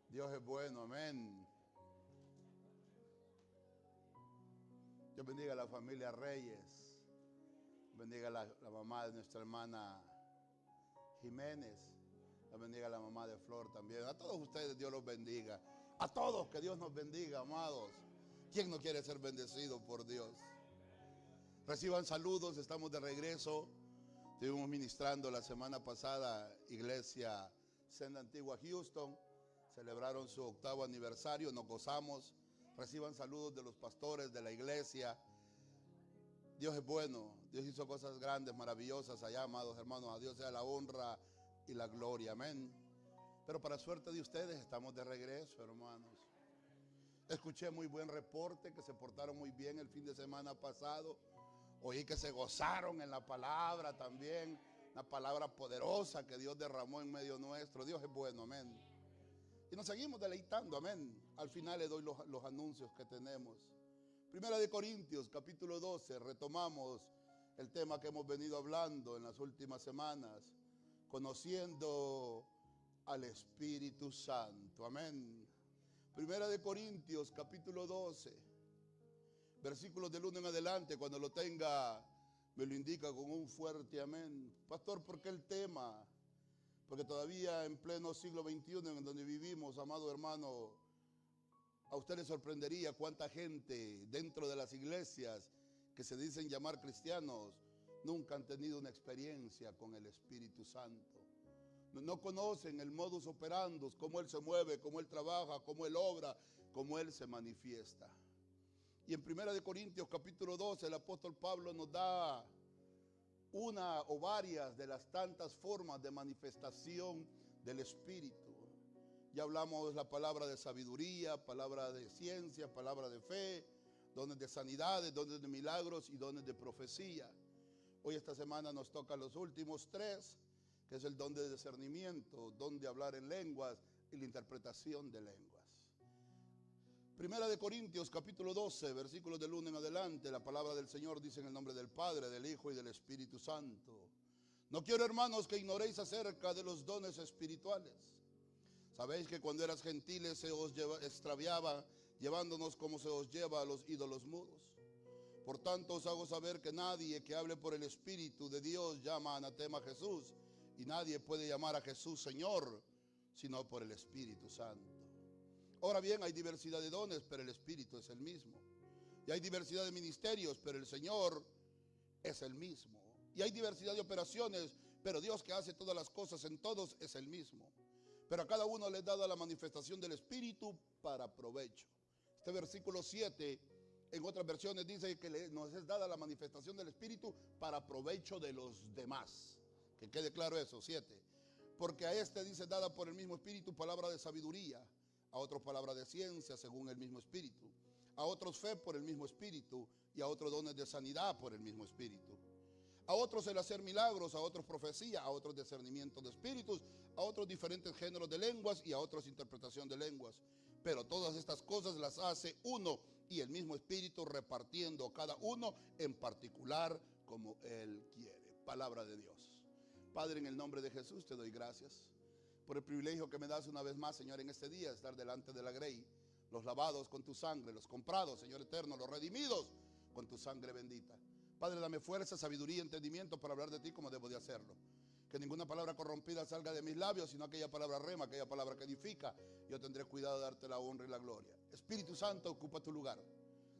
Dios es bueno, amén. Dios bendiga a la familia Reyes. Bendiga a la mamá de nuestra hermana Jiménez. La bendiga a la mamá de Flor también. A todos ustedes Dios los bendiga. A todos que Dios nos bendiga, amados. ¿Quién no quiere ser bendecido por Dios? Reciban saludos, estamos de regreso. Estuvimos ministrando la semana pasada, Iglesia Senda Antigua Houston. Celebraron su 8º aniversario, nos gozamos. Reciban saludos de los pastores de la iglesia. Dios es bueno, Dios hizo cosas grandes, maravillosas allá, amados hermanos. A Dios sea la honra y la gloria, amén. Pero para suerte de ustedes estamos de regreso, hermanos. Escuché muy buen reporte, que se portaron muy bien el fin de semana pasado. Oí que se gozaron en la palabra también, una palabra poderosa que Dios derramó en medio nuestro. Dios es bueno, amén. Y nos seguimos deleitando, amén. Al final le doy los anuncios que tenemos. Primera de Corintios, capítulo 12, retomamos el tema que hemos venido hablando en las últimas semanas, conociendo al Espíritu Santo, amén. Primera de Corintios, capítulo 12. Versículos del 1 en adelante, cuando lo tenga, me lo indica con un fuerte amén. Pastor, ¿por qué el tema? Porque todavía en pleno siglo XXI, en donde vivimos, amado hermano, a usted le sorprendería cuánta gente dentro de las iglesias que se dicen llamar cristianos nunca han tenido una experiencia con el Espíritu Santo. No conocen el modus operandi, cómo Él se mueve, cómo Él trabaja, cómo Él obra, cómo Él se manifiesta. Y en 1 Corintios capítulo 12 el apóstol Pablo nos da una o varias de las tantas formas de manifestación del Espíritu. Ya hablamos de la palabra de sabiduría, palabra de ciencia, palabra de fe, dones de sanidades, dones de milagros y dones de profecía. Hoy esta semana nos toca los últimos 3, que es el don de discernimiento, don de hablar en lenguas y la interpretación de lenguas. Primera de Corintios capítulo 12, versículos del 1 en adelante, la palabra del Señor dice en el nombre del Padre, del Hijo y del Espíritu Santo. No quiero, hermanos, que ignoréis acerca de los dones espirituales. Sabéis que cuando eras gentiles se os extraviaba, llevándonos como se os lleva a los ídolos mudos. Por tanto os hago saber que nadie que hable por el Espíritu de Dios llama anatema a Jesús, y nadie puede llamar a Jesús Señor, sino por el Espíritu Santo. Ahora bien, hay diversidad de dones, pero el Espíritu es el mismo. Y hay diversidad de ministerios, pero el Señor es el mismo. Y hay diversidad de operaciones, pero Dios, que hace todas las cosas en todos, es el mismo. Pero a cada uno le es dada la manifestación del Espíritu para provecho. Este versículo 7, en otras versiones dice que nos es dada la manifestación del Espíritu para provecho de los demás. Que quede claro eso, 7. Porque a este dice dada por el mismo Espíritu palabra de sabiduría, a otros palabra de ciencia según el mismo Espíritu, a otros fe por el mismo Espíritu, y a otros dones de sanidad por el mismo Espíritu. A otros el hacer milagros, a otros profecía, a otros discernimiento de espíritus, a otros diferentes géneros de lenguas y a otros interpretación de lenguas. Pero todas estas cosas las hace uno y el mismo Espíritu, repartiendo a cada uno en particular como Él quiere. Palabra de Dios. Padre, en el nombre de Jesús te doy gracias por el privilegio que me das una vez más, Señor, en este día, estar delante de la grey, los lavados con tu sangre, los comprados, Señor eterno, los redimidos con tu sangre bendita. Padre, dame fuerza, sabiduría y entendimiento para hablar de ti como debo de hacerlo. Que ninguna palabra corrompida salga de mis labios, sino aquella palabra rema, aquella palabra que edifica. Yo tendré cuidado de darte la honra y la gloria. Espíritu Santo, ocupa tu lugar.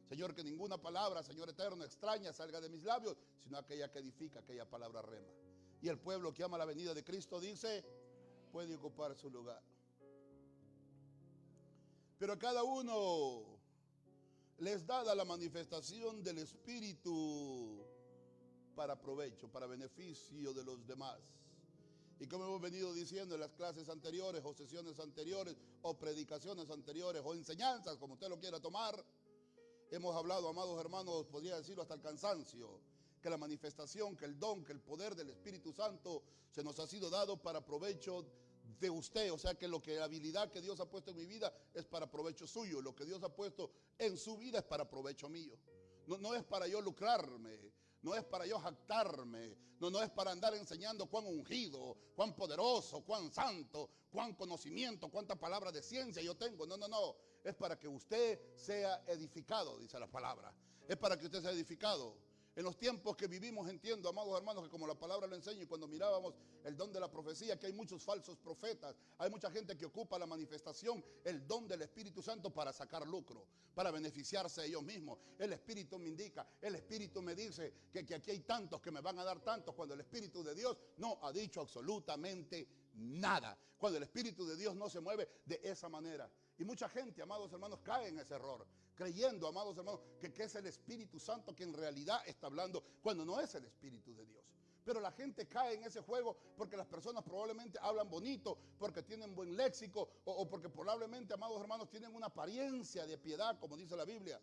Señor, que ninguna palabra, Señor eterno, extraña salga de mis labios, sino aquella que edifica, aquella palabra rema. Y el pueblo que ama la venida de Cristo dice: puede ocupar su lugar. Pero a cada uno les dada la manifestación del Espíritu para provecho, para beneficio de los demás. Y como hemos venido diciendo en las clases anteriores, o sesiones anteriores, o predicaciones anteriores, o enseñanzas, como usted lo quiera tomar, hemos hablado, amados hermanos, podría decirlo hasta el cansancio, que la manifestación, que el don, que el poder del Espíritu Santo se nos ha sido dado para provecho de usted. O sea que la habilidad que Dios ha puesto en mi vida es para provecho suyo. Lo que Dios ha puesto en su vida es para provecho mío. No es para yo lucrarme, No es para yo jactarme, no es para andar enseñando cuán ungido, cuán poderoso, cuán santo, cuán conocimiento, cuánta palabra de ciencia yo tengo. No. Es para que usted sea edificado, dice la palabra. Es para que usted sea edificado. En los tiempos que vivimos, entiendo, amados hermanos, que como la palabra lo enseña, y cuando mirábamos el don de la profecía, que hay muchos falsos profetas, hay mucha gente que ocupa la manifestación, el don del Espíritu Santo para sacar lucro, para beneficiarse de ellos mismos. El Espíritu me indica, el Espíritu me dice que aquí hay tantos que me van a dar tantos, cuando el Espíritu de Dios no ha dicho absolutamente nada. Cuando el Espíritu de Dios no se mueve de esa manera. Y mucha gente, amados hermanos, cae en ese error, creyendo, amados hermanos, que es el Espíritu Santo que en realidad está hablando, cuando no es el Espíritu de Dios. Pero la gente cae en ese juego porque las personas probablemente hablan bonito, porque tienen buen léxico, o porque probablemente, amados hermanos, tienen una apariencia de piedad, como dice la Biblia.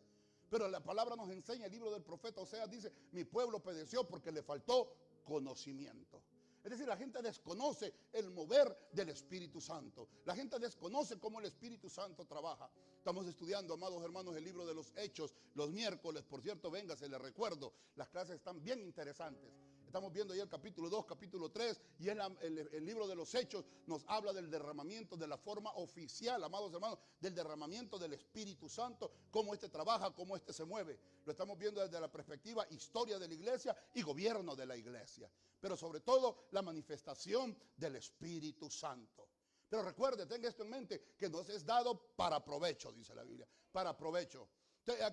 Pero la palabra nos enseña, el libro del profeta Oseas dice, mi pueblo pereció porque le faltó conocimiento. Es decir, la gente desconoce el mover del Espíritu Santo. La gente desconoce cómo el Espíritu Santo trabaja. Estamos estudiando, amados hermanos, el libro de los Hechos los miércoles. Por cierto, venga, se les recuerdo. Las clases están bien interesantes. Estamos viendo ya el capítulo 2, capítulo 3. Y el libro de los Hechos nos habla del derramamiento de la forma oficial, amados hermanos, del derramamiento del Espíritu Santo. Cómo este trabaja, cómo este se mueve. Lo estamos viendo desde la perspectiva historia de la iglesia y gobierno de la iglesia. Pero sobre todo la manifestación del Espíritu Santo. Pero recuerde, tenga esto en mente, que nos es dado para provecho, dice la Biblia, para provecho.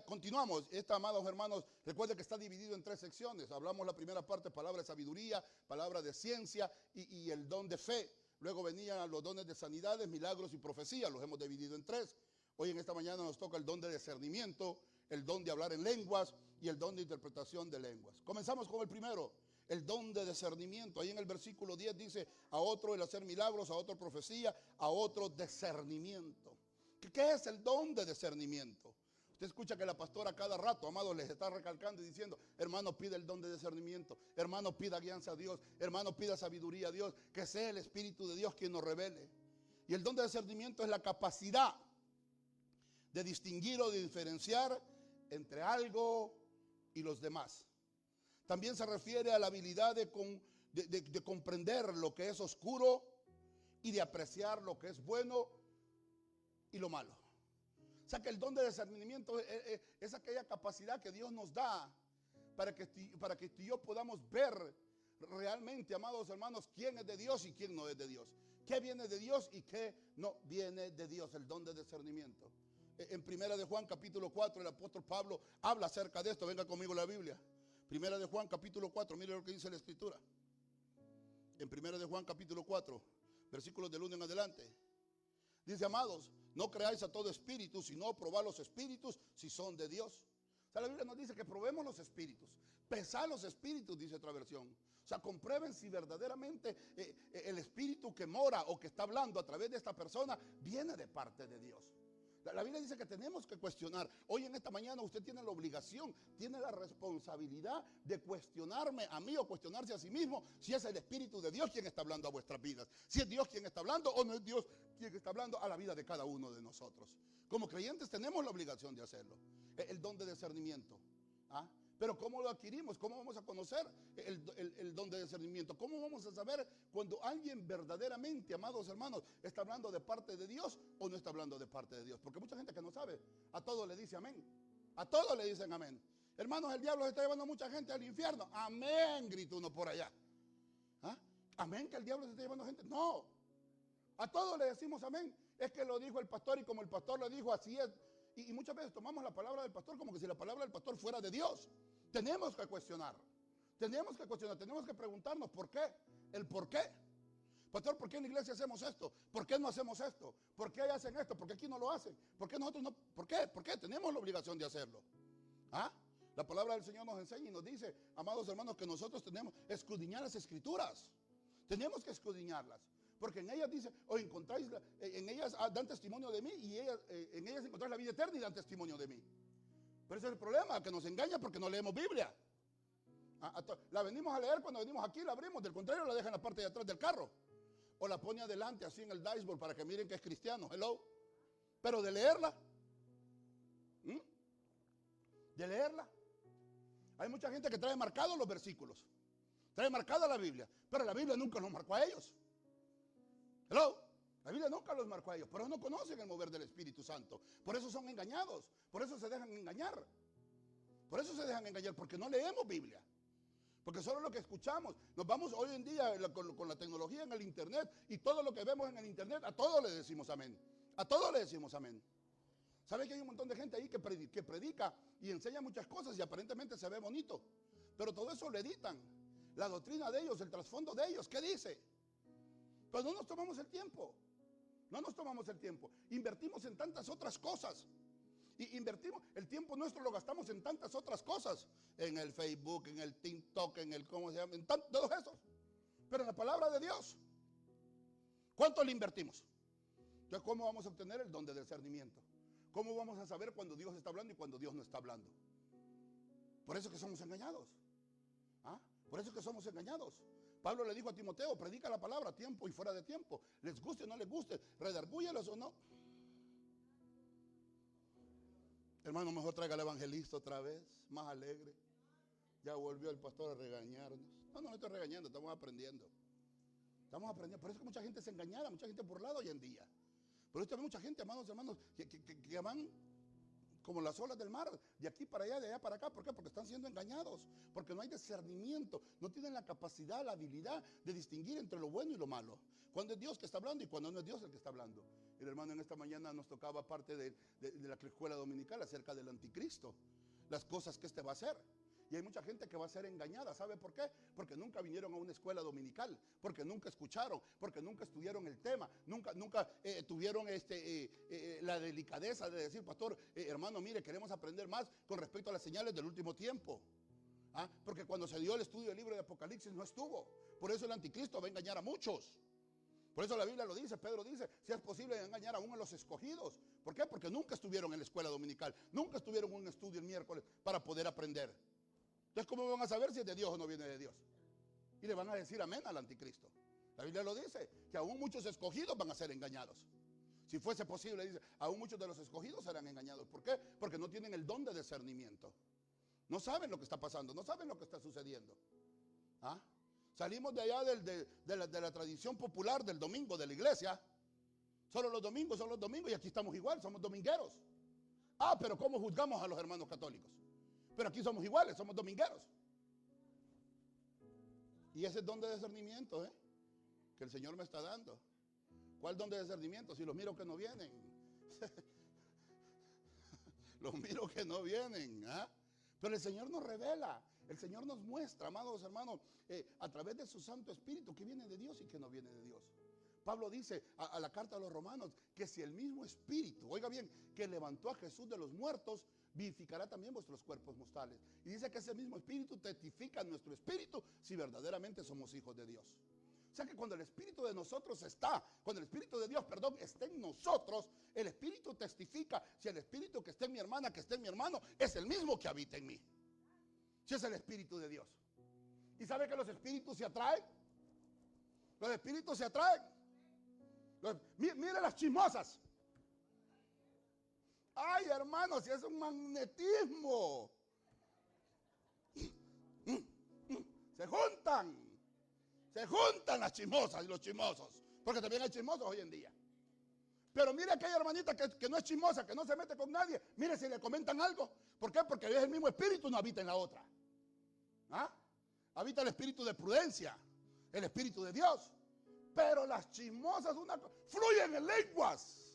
Continuamos, amados hermanos, recuerde que está dividido en 3 secciones. Hablamos la primera parte, palabra de sabiduría, palabra de ciencia y el don de fe. Luego venían los dones de sanidades, milagros y profecía, los hemos dividido en 3. Hoy en esta mañana nos toca el don de discernimiento, el don de hablar en lenguas y el don de interpretación de lenguas. Comenzamos con el primero. El don de discernimiento. Ahí en el versículo 10 dice, a otro el hacer milagros, a otro profecía, a otro discernimiento. ¿Qué es el don de discernimiento? Usted escucha que la pastora cada rato, amados, les está recalcando y diciendo, hermano, pide el don de discernimiento, hermano, pida guianza a Dios, hermano, pida sabiduría a Dios, que sea el Espíritu de Dios quien nos revele. Y el don de discernimiento es la capacidad de distinguir o de diferenciar entre algo y los demás. También se refiere a la habilidad de comprender lo que es oscuro y de apreciar lo que es bueno y lo malo. O sea que el don de discernimiento es aquella capacidad que Dios nos da para que tú y yo podamos ver realmente, amados hermanos, quién es de Dios y quién no es de Dios. Qué viene de Dios y qué no viene de Dios, el don de discernimiento. En 1 de Juan capítulo 4 el apóstol Pablo habla acerca de esto. Venga conmigo la Biblia. 1 de Juan capítulo 4, mire lo que dice la escritura. En 1 de Juan capítulo 4, versículos del 1 en adelante. Dice, amados, no creáis a todo espíritu, sino probad los espíritus si son de Dios. O sea, la Biblia nos dice que probemos los espíritus. Pesad los espíritus, dice otra versión. O sea, comprueben si verdaderamente el espíritu que mora o que está hablando a través de esta persona viene de parte de Dios. La Biblia dice que tenemos que cuestionar. Hoy en esta mañana usted tiene la obligación, tiene la responsabilidad de cuestionarme a mí o cuestionarse a sí mismo si es el Espíritu de Dios quien está hablando a vuestras vidas. Si es Dios quien está hablando o no es Dios quien está hablando a la vida de cada uno de nosotros. Como creyentes tenemos la obligación de hacerlo. El don de discernimiento. ¿Ah? Pero ¿cómo lo adquirimos? ¿Cómo vamos a conocer el don de discernimiento? ¿Cómo vamos a saber cuando alguien verdaderamente, amados hermanos, está hablando de parte de Dios o no está hablando de parte de Dios? Porque mucha gente que no sabe, a todo le dice amén. A todo le dicen amén. Hermanos, el diablo se está llevando a mucha gente al infierno. Amén, grita uno por allá. ¿Ah? Amén, que el diablo se está llevando a gente. No. A todos le decimos amén. Es que lo dijo el pastor y como el pastor lo dijo, así es. Y muchas veces tomamos la palabra del pastor como que si la palabra del pastor fuera de Dios. Tenemos que cuestionar. Tenemos que preguntarnos por qué. El por qué. Pastor, ¿por qué en la iglesia hacemos esto? ¿Por qué no hacemos esto? ¿Por qué hacen esto? ¿Por qué aquí no lo hacen? ¿Por qué nosotros no? ¿Por qué? ¿Por qué? Tenemos la obligación de hacerlo. ¿Ah? La palabra del Señor nos enseña y nos dice, amados hermanos, que nosotros tenemos que escudriñar las escrituras. Tenemos que escudriñarlas. Porque en ellas dice, o encontráis, en ellas dan testimonio de mí y en ellas encontráis la vida eterna y dan testimonio de mí. Pero ese es el problema, que nos engaña porque no leemos Biblia. La venimos a leer cuando venimos aquí, la abrimos, del contrario la dejan en la parte de atrás del carro. O la pone adelante así en el dashboard para que miren que es cristiano, hello. Pero de leerla, Hay mucha gente que trae marcados los versículos, trae marcada la Biblia, pero la Biblia nunca los marcó a ellos. Hello. La Biblia nunca los marcó a ellos, por eso no conocen el mover del Espíritu Santo. Por eso son engañados, por eso se dejan engañar. Por eso se dejan engañar, porque no leemos Biblia. Porque solo lo que escuchamos, nos vamos hoy en día con la tecnología en el internet y todo lo que vemos en el internet, a todo le decimos amén. A todo le decimos amén. ¿Sabe que hay un montón de gente ahí que predica y enseña muchas cosas y aparentemente se ve bonito? Pero todo eso lo editan. La doctrina de ellos, el trasfondo de ellos, ¿qué dice? Pues no nos tomamos el tiempo. No nos tomamos el tiempo. Invertimos en tantas otras cosas. Y invertimos, el tiempo nuestro lo gastamos en tantas otras cosas. En el Facebook, en el TikTok, en el, ¿cómo se llama? En todos esos. Pero en la palabra de Dios, ¿cuánto le invertimos? Entonces, ¿cómo vamos a obtener el don de discernimiento? ¿Cómo vamos a saber cuando Dios está hablando y cuando Dios no está hablando? Por eso que somos engañados. ¿Ah? Por eso que somos engañados. Pablo le dijo a Timoteo, predica la palabra a tiempo y fuera de tiempo. Les guste o no les guste, redargúyelos o no. Hermano, mejor traiga al evangelista otra vez, más alegre. Ya volvió el pastor a regañarnos. No estoy regañando, estamos aprendiendo. Estamos aprendiendo. Por eso que mucha gente se engañada, mucha gente burlada hoy en día. Por eso hay mucha gente, amados hermanos, que van como las olas del mar, de aquí para allá, de allá para acá. ¿Por qué? Porque están siendo engañados, porque no hay discernimiento, no tienen la capacidad, la habilidad de distinguir entre lo bueno y lo malo. Cuando es Dios que está hablando y cuando no es Dios el que está hablando. El hermano en esta mañana nos tocaba parte de la escuela dominical acerca del anticristo, las cosas que va a hacer. Y hay mucha gente que va a ser engañada. ¿Sabe por qué? Porque nunca vinieron a una escuela dominical, porque nunca escucharon, porque nunca estudiaron el tema, nunca tuvieron la delicadeza de decir, pastor, hermano, mire, queremos aprender más con respecto a las señales del último tiempo. ¿Ah? Porque cuando se dio el estudio del libro de Apocalipsis no estuvo. Por eso el anticristo va a engañar a muchos. Por eso la Biblia lo dice, Pedro dice, si es posible engañar aún a los escogidos. ¿Por qué? Porque nunca estuvieron en la escuela dominical, nunca estuvieron en un estudio el miércoles para poder aprender. Entonces, ¿cómo van a saber si es de Dios o no viene de Dios? Y le van a decir amén al anticristo. La Biblia lo dice, que aún muchos escogidos van a ser engañados. Si fuese posible, dice, aún muchos de los escogidos serán engañados. ¿Por qué? Porque no tienen el don de discernimiento. No saben lo que está pasando, no saben lo que está sucediendo. ¿Ah? Salimos de allá de la tradición popular del domingo de la iglesia. Solo los domingos son los domingos y aquí estamos igual, somos domingueros. Ah, pero ¿cómo juzgamos a los hermanos católicos? Pero aquí somos iguales, somos domingueros. Y ese es don de discernimiento, que el Señor me está dando. ¿Cuál don de discernimiento? Si los miro que no vienen. Los miro que no vienen. ¿Ah? Pero el Señor nos revela, el Señor nos muestra, amados hermanos, a través de su Santo Espíritu, que viene de Dios y que no viene de Dios. Pablo dice a la carta a los romanos que si el mismo Espíritu, oiga bien, que levantó a Jesús de los muertos, vivificará también vuestros cuerpos mortales. Y dice que ese mismo Espíritu testifica en nuestro espíritu si verdaderamente somos hijos de Dios. O sea que cuando el Espíritu de nosotros cuando el Espíritu de Dios, está en nosotros, el Espíritu testifica si el Espíritu que está en mi hermana, que está en mi hermano, es el mismo que habita en mí. Si es el Espíritu de Dios. ¿Y sabe que los espíritus se atraen? Los espíritus se atraen. Mire las chismosas. Ay, hermano, si es un magnetismo. Se juntan las chismosas y los chismosos. Porque también hay chismosos hoy en día. Pero mire aquella hermanita que no es chismosa, que no se mete con nadie. Mire si le comentan algo. ¿Por qué? Porque es el mismo espíritu, no habita en la otra. ¿Ah? Habita el espíritu de prudencia, el espíritu de Dios. Pero las chismosas fluyen en lenguas.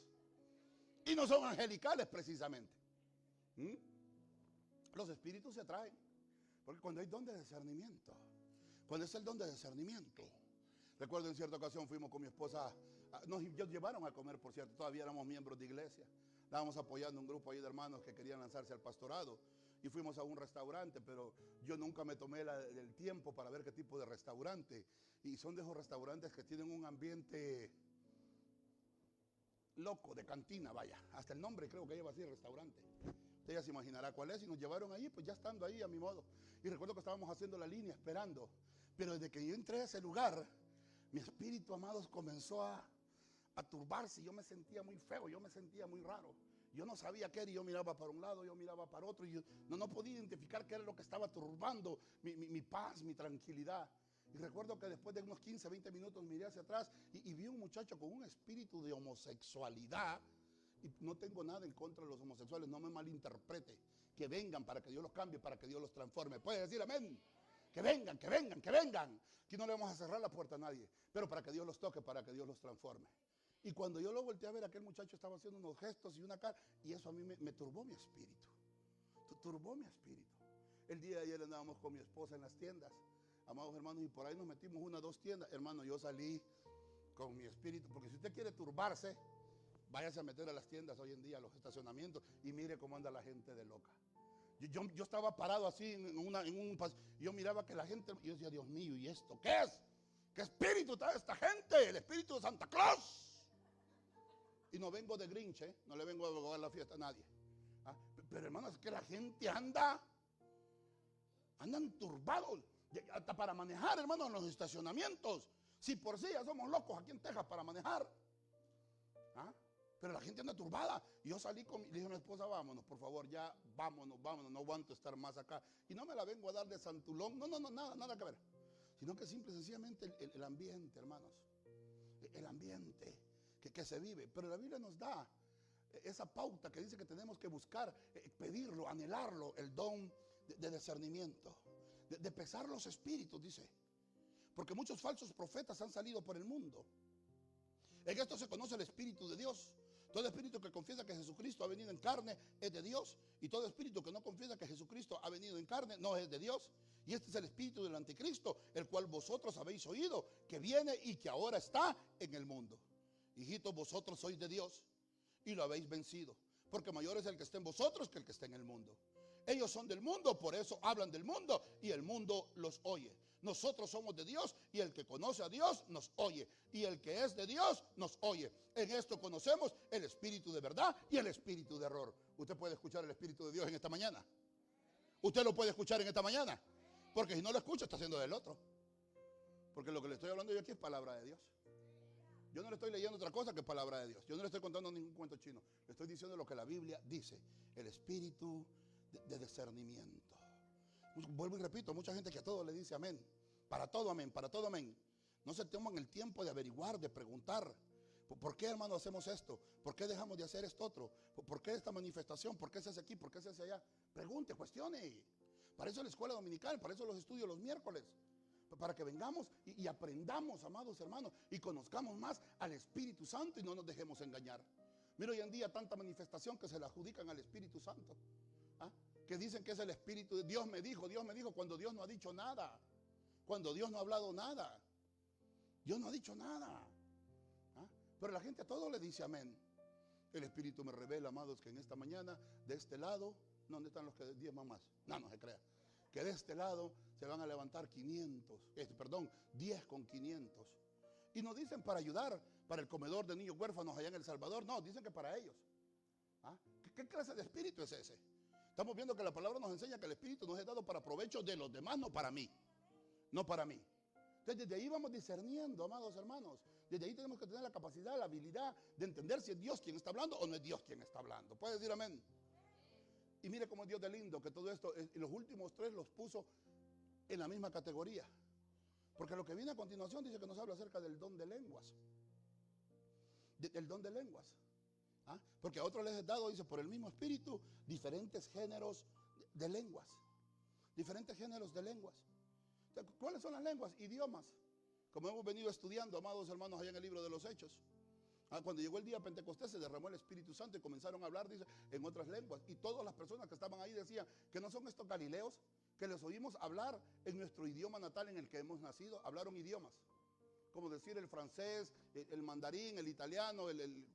Y no son angelicales precisamente. Los espíritus se atraen. Porque cuando hay don de discernimiento, cuando es el don de discernimiento. Recuerdo en cierta ocasión fuimos con mi esposa, nos llevaron a comer, por cierto, todavía éramos miembros de iglesia. Estábamos apoyando un grupo ahí de hermanos que querían lanzarse al pastorado. Y fuimos a un restaurante, pero yo nunca me tomé el tiempo para ver qué tipo de restaurante. Y son de esos restaurantes que tienen un ambiente loco, de cantina, vaya. Hasta el nombre creo que lleva así, restaurante. Usted ya se imaginará cuál es. Y nos llevaron allí, pues ya estando ahí a mi modo. Y recuerdo que estábamos haciendo la línea, esperando. Pero desde que yo entré a ese lugar, mi espíritu, amados, comenzó a turbarse. Yo me sentía muy feo, yo me sentía muy raro. Yo no sabía qué era y yo miraba para un lado, yo miraba para otro y yo no podía identificar qué era lo que estaba turbando mi paz, mi tranquilidad. Y recuerdo que después de unos 15, 20 minutos miré hacia atrás y vi un muchacho con un espíritu de homosexualidad. Y no tengo nada en contra de los homosexuales, no me malinterprete. Que vengan para que Dios los cambie, para que Dios los transforme. ¿Puede decir amén? Que vengan, que vengan, que vengan. Aquí no le vamos a cerrar la puerta a nadie, pero para que Dios los toque, para que Dios los transforme. Y cuando yo lo volteé a ver, aquel muchacho estaba haciendo unos gestos y una cara, y eso a mí me turbó mi espíritu. Turbó mi espíritu. El día de ayer andábamos con mi esposa en las tiendas, amados hermanos, y por ahí nos metimos 1 o 2 tiendas. Hermano, yo salí con mi espíritu, porque si usted quiere turbarse, váyase a meter a las tiendas hoy en día, a los estacionamientos, y mire cómo anda la gente de loca. Yo estaba parado así y yo miraba que la gente, y yo decía, Dios mío, ¿y esto qué es? ¿Qué espíritu trae esta gente? El espíritu de Santa Claus. Y no vengo de Grinch, no le vengo a robar la fiesta a nadie. Pero hermano, es que la gente andan turbados, hasta para manejar, hermano, en los estacionamientos. Si por sí ya somos locos aquí en Texas para manejar. Pero la gente anda turbada. Y yo salí le dije a mi esposa, vámonos, por favor, ya vámonos, no aguanto estar más acá. Y no me la vengo a dar de santulón, no, nada que ver. Sino que simple y sencillamente el ambiente, hermanos. El ambiente que se vive. Pero la Biblia nos da esa pauta que dice que tenemos que buscar, pedirlo, anhelarlo, el don de discernimiento, de pesar los espíritus, dice. Porque muchos falsos profetas han salido por el mundo. En esto se conoce el Espíritu de Dios. Todo espíritu que confiesa que Jesucristo ha venido en carne es de Dios. Y todo espíritu que no confiesa que Jesucristo ha venido en carne no es de Dios. Y este es el espíritu del anticristo, el cual vosotros habéis oído, que viene y que ahora está en el mundo. Hijitos, vosotros sois de Dios y lo habéis vencido, porque mayor es el que está en vosotros que el que está en el mundo. Ellos son del mundo, por eso hablan del mundo y el mundo los oye. Nosotros somos de Dios y el que conoce a Dios nos oye. Y el que es de Dios nos oye. En esto conocemos el espíritu de verdad y el espíritu de error. Usted puede escuchar el espíritu de Dios en esta mañana. Usted lo puede escuchar en esta mañana. Porque si no lo escucha está haciendo del otro. Porque lo que le estoy hablando yo aquí es palabra de Dios. Yo no le estoy leyendo otra cosa que palabra de Dios. Yo no le estoy contando ningún cuento chino. Le estoy diciendo lo que la Biblia dice. El espíritu de discernimiento. Vuelvo y repito, mucha gente que a todo le dice amén. Para todo amén, para todo amén. No se toman el tiempo de averiguar, de preguntar. ¿Por qué, hermano, hacemos esto? ¿Por qué dejamos de hacer esto otro? ¿Por qué esta manifestación? ¿Por qué se hace aquí? ¿Por qué se hace allá? Pregunte, cuestione. Para eso la escuela dominical, para eso los estudios los miércoles. Para que vengamos y aprendamos, amados hermanos, y conozcamos más al Espíritu Santo y no nos dejemos engañar. Mira hoy en día tanta manifestación que se le adjudican al Espíritu Santo. Que dicen que es el Espíritu de Dios me dijo, cuando Dios no ha dicho nada. Cuando Dios no ha hablado nada. Dios no ha dicho nada. Pero la gente a todo le dice amén. El Espíritu me revela, amados, que en esta mañana, de este lado, ¿dónde están los que 10 mamás? No se crea. Que de este lado se van a levantar 10 con 500. Y nos dicen para ayudar, para el comedor de niños huérfanos allá en El Salvador. No, dicen que para ellos. ¿Qué clase de espíritu es ese? Estamos viendo que la palabra nos enseña que el espíritu nos es dado para provecho de los demás, no para mí. No para mí. Entonces desde ahí vamos discerniendo, amados hermanos. Desde ahí tenemos que tener la capacidad, la habilidad de entender si es Dios quien está hablando o no es Dios quien está hablando. ¿Puede decir amén? Y mire cómo es Dios de lindo, que todo esto, y los últimos 3 los puso en la misma categoría. Porque lo que viene a continuación dice que nos habla acerca del don de lenguas. El don de lenguas. Porque a otros les he dado, dice, por el mismo espíritu, diferentes géneros de lenguas. Diferentes géneros de lenguas. ¿Cuáles son las lenguas? Idiomas. Como hemos venido estudiando, amados hermanos, allá en el libro de los Hechos. Cuando llegó el día de Pentecostés se derramó el Espíritu Santo y comenzaron a hablar, dice, en otras lenguas. Y todas las personas que estaban ahí decían que no son estos galileos, que les oímos hablar en nuestro idioma natal en el que hemos nacido. Hablaron idiomas. Como decir el francés, el mandarín, el italiano,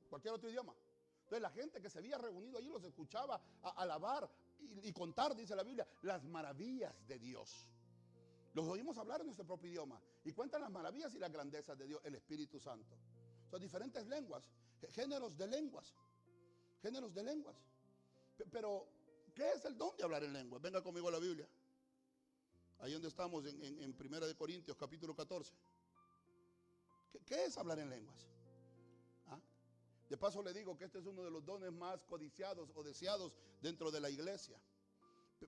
cualquier otro idioma. Entonces la gente que se había reunido allí los escuchaba alabar y contar, dice la Biblia, las maravillas de Dios. Los oímos hablar en nuestro propio idioma y cuentan las maravillas y las grandezas de Dios, el Espíritu Santo. Son diferentes lenguas, géneros de lenguas. Géneros de lenguas. Pero, ¿qué es el don de hablar en lenguas? Venga conmigo a la Biblia. Ahí donde estamos, en 1 Corintios, capítulo 14. ¿Qué es hablar en lenguas? De paso le digo que este es uno de los dones más codiciados o deseados dentro de la iglesia.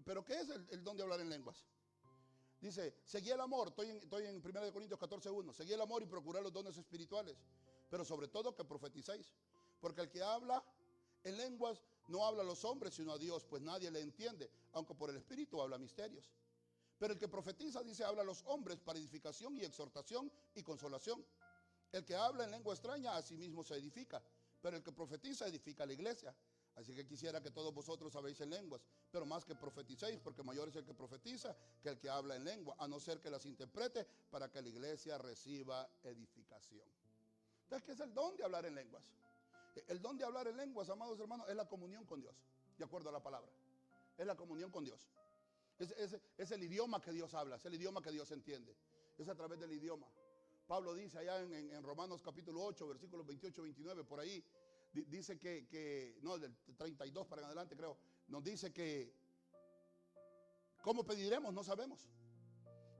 ¿Pero qué es el don de hablar en lenguas? Dice, seguí el amor, estoy en 1 Corintios 14:1, seguí el amor y procurad los dones espirituales, pero sobre todo que profeticéis, porque el que habla en lenguas no habla a los hombres sino a Dios, pues nadie le entiende, aunque por el Espíritu habla misterios. Pero el que profetiza, dice, habla a los hombres para edificación y exhortación y consolación. El que habla en lengua extraña a sí mismo se edifica, pero el que profetiza edifica a la iglesia. Así que quisiera que todos vosotros habléis en lenguas, pero más que profeticéis, porque mayor es el que profetiza que el que habla en lengua, a no ser que las interprete para que la iglesia reciba edificación. Entonces, ¿qué es el don de hablar en lenguas? El don de hablar en lenguas, amados hermanos, es la comunión con Dios, de acuerdo a la palabra. Es la comunión con Dios. Es el idioma que Dios habla, es el idioma que Dios entiende. Es a través del idioma. Pablo dice allá en Romanos capítulo 8, versículos 28, 29, por ahí, dice no, del 32 para adelante creo, nos dice que ¿cómo pediremos? No sabemos.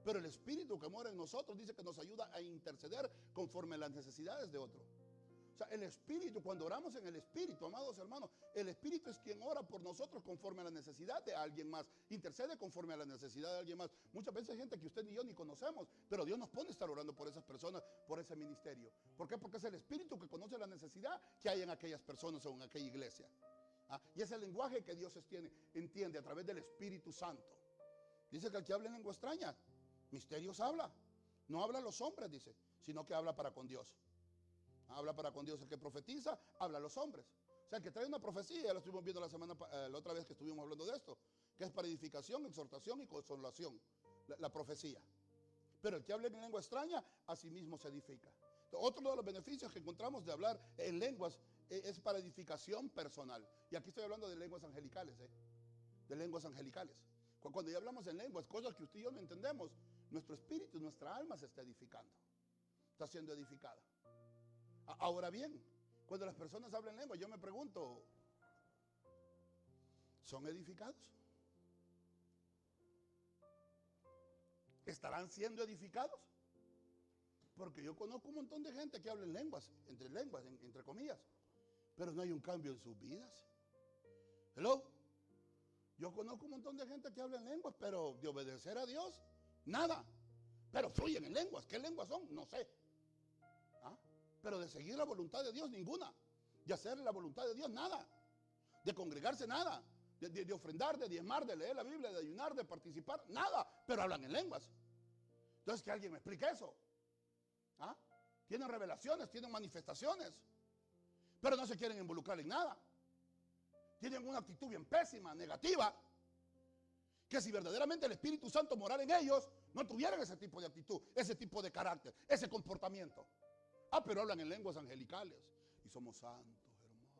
Pero el Espíritu que mora en nosotros dice que nos ayuda a interceder conforme a las necesidades de otro. O sea, el Espíritu, cuando oramos en el Espíritu, amados hermanos, el Espíritu es quien ora por nosotros conforme a la necesidad de alguien más, intercede conforme a la necesidad de alguien más. Muchas veces hay gente que usted ni yo ni conocemos, pero Dios nos pone a estar orando por esas personas, por ese ministerio. ¿Por qué? Porque es el Espíritu que conoce la necesidad que hay en aquellas personas o en aquella iglesia. Y es el lenguaje que Dios entiende a través del Espíritu Santo. Dice que el que habla en lengua extraña, misterios habla. No habla a los hombres, dice, sino que habla para con Dios. Habla para con Dios. El que profetiza, habla a los hombres. O sea, el que trae una profecía, ya lo estuvimos viendo la otra vez que estuvimos hablando de esto, que es para edificación, exhortación y consolación, la profecía. Pero el que habla en lengua extraña, a sí mismo se edifica. Otro de los beneficios que encontramos de hablar en lenguas es para edificación personal. Y aquí estoy hablando de lenguas angelicales, de lenguas angelicales. Cuando ya hablamos en lenguas, cosas que usted y yo no entendemos, nuestro espíritu, nuestra alma se está edificando. Está siendo edificada. Ahora bien, cuando las personas hablan lengua, yo me pregunto, ¿son edificados? ¿Estarán siendo edificados? Porque yo conozco un montón de gente que habla en lenguas, entre comillas, pero no hay un cambio en sus vidas. Hello. Yo conozco un montón de gente que habla en lenguas, pero de obedecer a Dios, nada. Pero fluyen en lenguas. ¿Qué lenguas son? No sé. Pero de seguir la voluntad de Dios, ninguna. De hacer la voluntad de Dios, nada. De congregarse, nada. De ofrendar, de diezmar, de leer la Biblia, de ayunar, de participar, nada. Pero hablan en lenguas. Entonces, que alguien me explique eso. Tienen revelaciones, tienen manifestaciones, pero no se quieren involucrar en nada. Tienen una actitud bien pésima, negativa, que si verdaderamente el Espíritu Santo morara en ellos, no tuvieran ese tipo de actitud, ese tipo de carácter, ese comportamiento. Pero hablan en lenguas angelicales y somos santos, hermanos.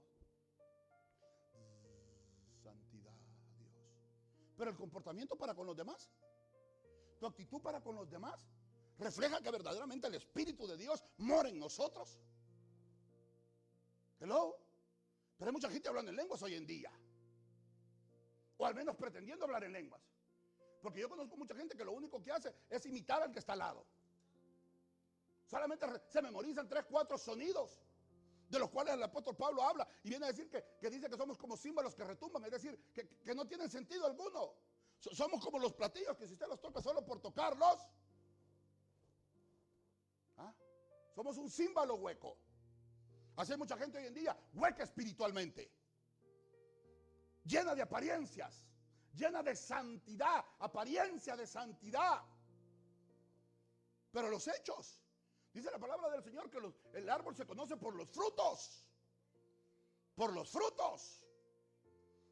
Santidad a Dios. Pero el comportamiento para con los demás, tu actitud para con los demás, refleja que verdaderamente el Espíritu de Dios mora en nosotros. Hello. Pero hay mucha gente hablando en lenguas hoy en día, o al menos pretendiendo hablar en lenguas, porque yo conozco mucha gente que lo único que hace es imitar al que está al lado. Solamente se memorizan 3, 4 sonidos, de los cuales el apóstol Pablo habla, y viene a decir que dice que somos como címbalos que retumban, es decir, que no tienen sentido alguno. Somos como los platillos que si usted los toca solo por tocarlos, somos un címbalo hueco. Así hay mucha gente hoy en día hueca espiritualmente, llena de apariencias, llena de santidad, apariencia de santidad. Pero los hechos, dice la palabra del Señor que el árbol se conoce por los frutos. Por los frutos.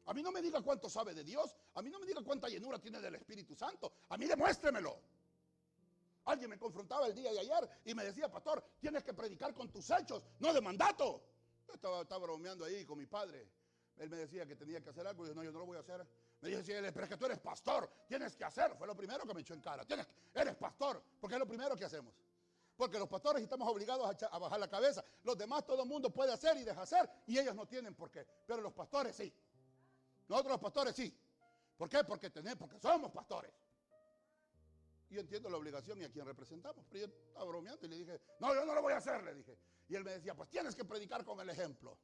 A mí no me diga cuánto sabe de Dios, a mí no me diga cuánta llenura tiene del Espíritu Santo, a mí demuéstremelo. Alguien me confrontaba el día de ayer y me decía, pastor, tienes que predicar con tus hechos, no de mandato. Yo estaba bromeando ahí con mi padre. Él me decía que tenía que hacer algo y yo no lo voy a hacer. Me dijo, pero es que tú eres pastor, tienes que hacer. Fue lo primero que me echó en cara. Eres pastor, porque es lo primero que hacemos. Porque los pastores estamos obligados a bajar la cabeza. Los demás todo el mundo puede hacer y deja hacer y ellos no tienen por qué. Pero los pastores sí. Nosotros los pastores sí. ¿Por qué? Porque somos pastores. Y yo entiendo la obligación y a quien representamos. Pero yo estaba bromeando y le dije, no, yo no lo voy a hacer, le dije. Y él me decía, pues tienes que predicar con el ejemplo.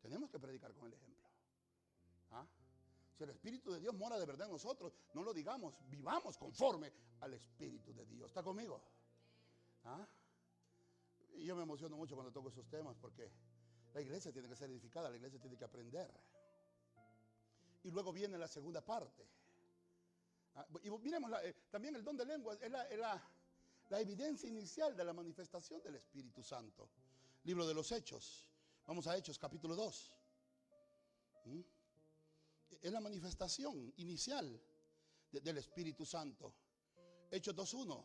Tenemos que predicar con el ejemplo. ¿Ah? Si el Espíritu de Dios mora de verdad en nosotros, no lo digamos, vivamos conforme al Espíritu de Dios. ¿Está conmigo? ¿Ah? Y yo me emociono mucho cuando toco esos temas porque la iglesia tiene que ser edificada, la iglesia tiene que aprender. Y luego viene la segunda parte. Y miremos, también el don de lenguas es la evidencia inicial de la manifestación del Espíritu Santo. Libro de los Hechos. Vamos a Hechos capítulo 2. Es la manifestación inicial del Espíritu Santo. Hechos 2:1.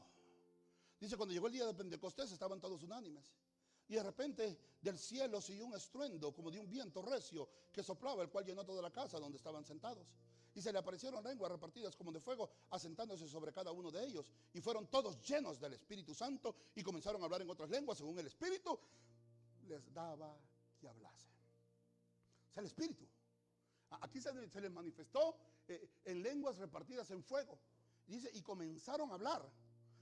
Dice, cuando llegó el día de Pentecostés estaban todos unánimes. Y de repente del cielo siguió un estruendo como de un viento recio que soplaba, el cual llenó toda la casa donde estaban sentados. Y se le aparecieron lenguas repartidas como de fuego, asentándose sobre cada uno de ellos. Y fueron todos llenos del Espíritu Santo y comenzaron a hablar en otras lenguas según el Espíritu les daba que hablasen. O sea, el Espíritu. Aquí se les manifestó en lenguas repartidas en fuego. Dice, y comenzaron a hablar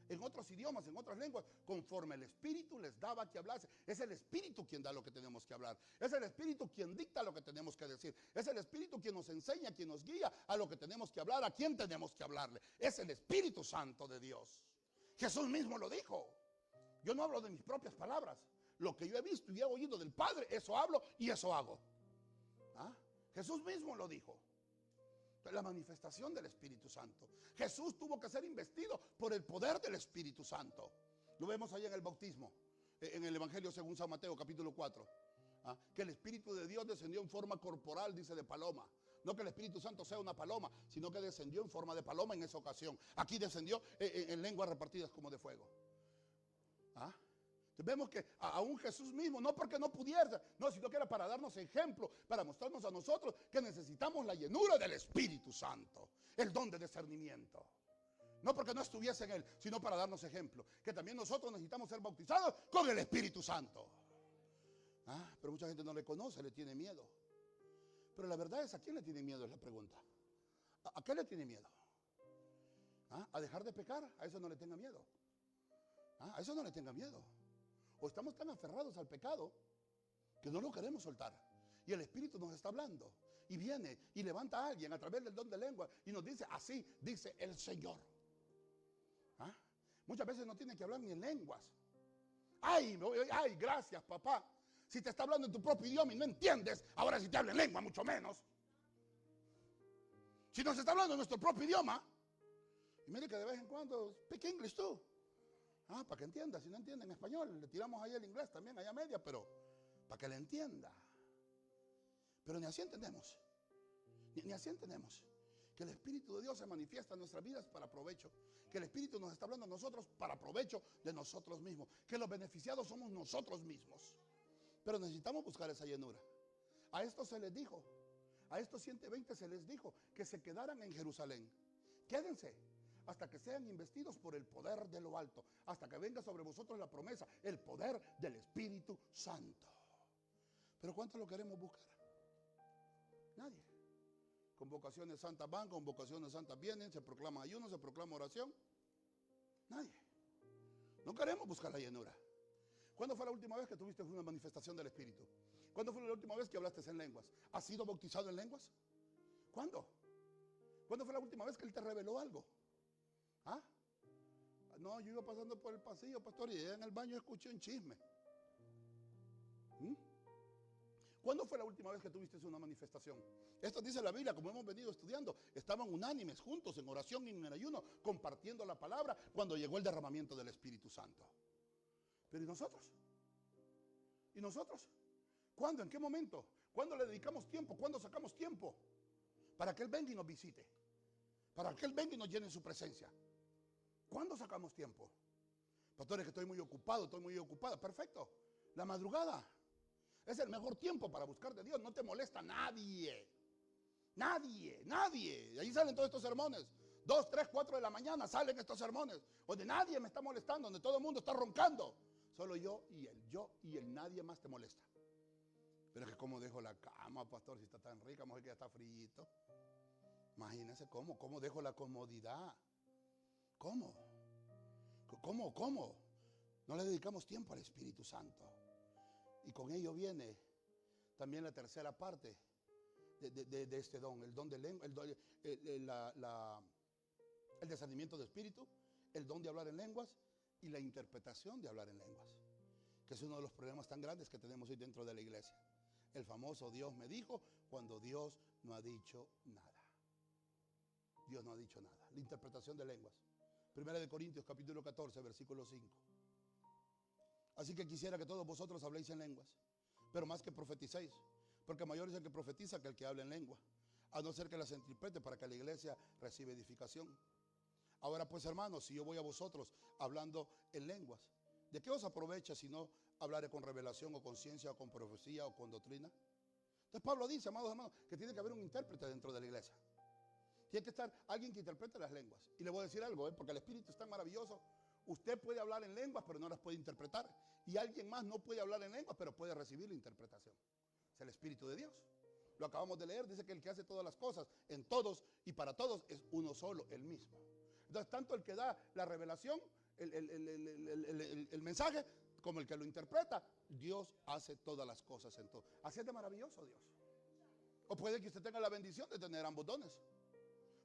en otros idiomas, en otras lenguas, conforme el Espíritu les daba que hablase. Es el Espíritu quien da lo que tenemos que hablar. Es el Espíritu quien dicta lo que tenemos que decir. Es el Espíritu quien nos enseña, quien nos guía a lo que tenemos que hablar, a quién tenemos que hablarle. Es el Espíritu Santo de Dios. Jesús mismo lo dijo. Yo no hablo de mis propias palabras. Lo que yo he visto y he oído del Padre, eso hablo y eso hago. ¿Ah? Jesús mismo lo dijo. La manifestación del Espíritu Santo. Jesús tuvo que ser investido por el poder del Espíritu Santo. Lo vemos ahí en el bautismo, en el Evangelio según San Mateo capítulo 4. Que el Espíritu de Dios descendió en forma corporal, dice, de paloma. No que el Espíritu Santo sea una paloma, sino que descendió en forma de paloma en esa ocasión. Aquí descendió en lenguas repartidas como de fuego. Vemos que aún Jesús mismo, no porque no pudiera, no, sino que era para darnos ejemplo, para mostrarnos a nosotros que necesitamos la llenura del Espíritu Santo, el don de discernimiento. No porque no estuviese en él, sino para darnos ejemplo, que también nosotros necesitamos ser bautizados con el Espíritu Santo. Pero mucha gente no le conoce, le tiene miedo. Pero la verdad es, ¿a quién le tiene miedo? Es la pregunta. ¿A qué le tiene miedo? ¿A dejar de pecar? A eso no le tenga miedo. A eso no le tenga miedo. O estamos tan aferrados al pecado que no lo queremos soltar. Y el Espíritu nos está hablando. Y viene y levanta a alguien a través del don de lengua y nos dice, así dice el Señor. Muchas veces no tiene que hablar ni en lenguas. Ay, gracias, papá. Si te está hablando en tu propio idioma y no entiendes, ahora si te habla en lengua, mucho menos. Si nos está hablando en nuestro propio idioma, y mire que de vez en cuando, speak English tú. Para que entienda. Si no entiende en español, le tiramos ahí el inglés también, allá media, pero para que le entienda. Pero ni así entendemos. Ni así entendemos. Que el Espíritu de Dios se manifiesta en nuestras vidas para provecho. Que el Espíritu nos está hablando a nosotros para provecho de nosotros mismos. Que los beneficiados somos nosotros mismos. Pero necesitamos buscar esa llenura. A estos se les dijo, a estos 120 se les dijo que se quedaran en Jerusalén. Quédense hasta que sean investidos por el poder de lo alto, hasta que venga sobre vosotros la promesa, el poder del Espíritu Santo. Pero ¿cuántos lo queremos buscar? Nadie. Convocaciones santas van, convocaciones santas vienen, se proclama ayuno, se proclama oración. Nadie. No queremos buscar la llenura. ¿Cuándo fue la última vez que tuviste una manifestación del Espíritu? ¿Cuándo fue la última vez que hablaste en lenguas? ¿Has sido bautizado en lenguas? ¿Cuándo? ¿Cuándo fue la última vez que Él te reveló algo? No, yo iba pasando por el pasillo, pastor, y en el baño escuché un chisme. ¿Cuándo fue la última vez que tuviste una manifestación? Esto dice la Biblia, como hemos venido estudiando. Estaban unánimes, juntos, en oración y en ayuno, compartiendo la palabra, cuando llegó el derramamiento del Espíritu Santo. Pero ¿y nosotros? ¿Y nosotros? ¿Cuándo? ¿En qué momento? ¿Cuándo le dedicamos tiempo? ¿Cuándo sacamos tiempo? Para que Él venga y nos visite. Para que Él venga y nos llene su presencia. ¿Cuándo sacamos tiempo? Pastores, que estoy muy ocupado, estoy muy ocupada. Perfecto. La madrugada es el mejor tiempo para buscar de Dios. No te molesta nadie. Nadie, nadie. De ahí salen todos estos sermones. 2, 3, 4 de la mañana salen estos sermones. Donde nadie me está molestando, donde todo el mundo está roncando. Solo yo y el nadie más te molesta. Pero es que cómo dejo la cama, pastor, si está tan rica, mujer que ya está frito. Imagínense cómo dejo la comodidad. ¿Cómo? ¿Cómo? No le dedicamos tiempo al Espíritu Santo. Y con ello viene también la tercera parte de este don. El don de lengua, el discernimiento de espíritu, el don de hablar en lenguas y la interpretación de hablar en lenguas, que es uno de los problemas tan grandes que tenemos hoy dentro de la iglesia. El famoso Dios me dijo, cuando Dios no ha dicho nada. Dios no ha dicho nada. La interpretación de lenguas. Primera de Corintios capítulo 14, versículo 5. Así que quisiera que todos vosotros habléis en lenguas, pero más que profeticéis, porque mayor es el que profetiza que el que habla en lengua, a no ser que las interprete para que la iglesia reciba edificación. Ahora pues, hermanos, si yo voy a vosotros hablando en lenguas, ¿de qué os aprovecha si no hablaré con revelación o con ciencia o con profecía o con doctrina? Entonces Pablo dice, amados hermanos, que tiene que haber un intérprete dentro de la iglesia. Tiene que estar alguien que interprete las lenguas. Y le voy a decir algo, porque el Espíritu es tan maravilloso. Usted puede hablar en lenguas, pero no las puede interpretar. Y alguien más no puede hablar en lenguas, pero puede recibir la interpretación. Es el Espíritu de Dios. Lo acabamos de leer, dice que el que hace todas las cosas en todos y para todos es uno solo, el mismo. Entonces, tanto el que da la revelación, el mensaje, como el que lo interpreta, Dios hace todas las cosas en todo. Así es de maravilloso Dios. O puede que usted tenga la bendición de tener ambos dones,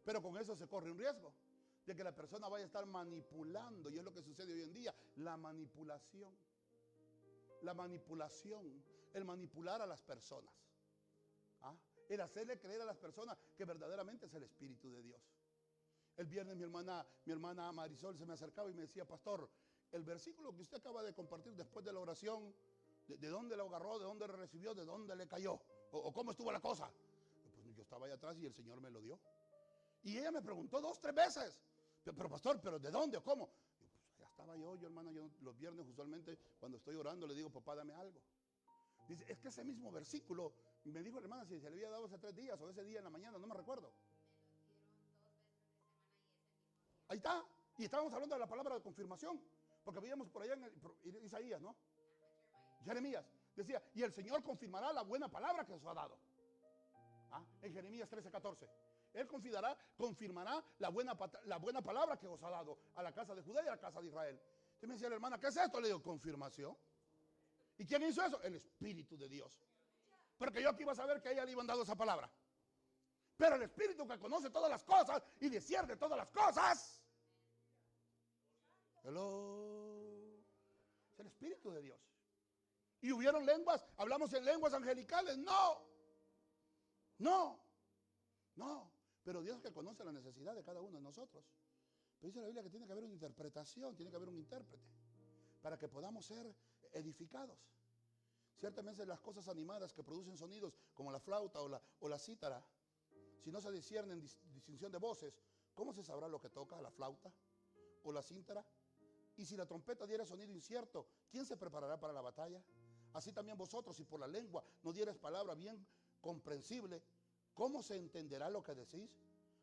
pero con eso se corre un riesgo de que la persona vaya a estar manipulando, y es lo que sucede hoy en día, la manipulación. La manipulación, el manipular a las personas. El hacerle creer a las personas que verdaderamente es el Espíritu de Dios. El viernes mi hermana Marisol se me acercaba y me decía, pastor, el versículo que usted acaba de compartir después de la oración, ¿de dónde lo agarró? ¿De dónde lo recibió? ¿De dónde le cayó? ¿O cómo estuvo la cosa? Pues yo estaba allá atrás y el Señor me lo dio. Y ella me preguntó 2, 3 veces, pero pastor, ¿pero de dónde o cómo? Pues ya estaba yo hermana, yo los viernes usualmente cuando estoy orando le digo, papá, dame algo. Dice, es que ese mismo versículo, me dijo la hermana si se le había dado hace 3 días o ese día en la mañana, no me recuerdo. Ahí está. Y estábamos hablando de la palabra de confirmación, porque veíamos por allá en Isaías, ¿no? Jeremías decía, y el Señor confirmará la buena palabra que os ha dado. En Jeremías 13:14. Él confirmará la buena palabra que os ha dado a la casa de Judá y a la casa de Israel. Entonces me decía la hermana, ¿qué es esto? Le digo, confirmación. ¿Y quién hizo eso? El Espíritu de Dios. Porque yo aquí iba a saber que a ella le iban dado esa palabra. Pero el Espíritu que conoce todas las cosas y discierne todas las cosas. Hello. Es el Espíritu de Dios. ¿Y hubieron lenguas? ¿Hablamos en lenguas angelicales? No. Pero Dios que conoce la necesidad de cada uno de nosotros. Pero dice la Biblia que tiene que haber una interpretación, tiene que haber un intérprete para que podamos ser edificados. Ciertamente las cosas animadas que producen sonidos como la flauta o la cítara, si no se disciernen distinción de voces, ¿cómo se sabrá lo que toca la flauta o la cítara? Y si la trompeta diera sonido incierto, ¿quién se preparará para la batalla? Así también vosotros, si por la lengua no dierais palabra bien comprensible, ¿cómo se entenderá lo que decís?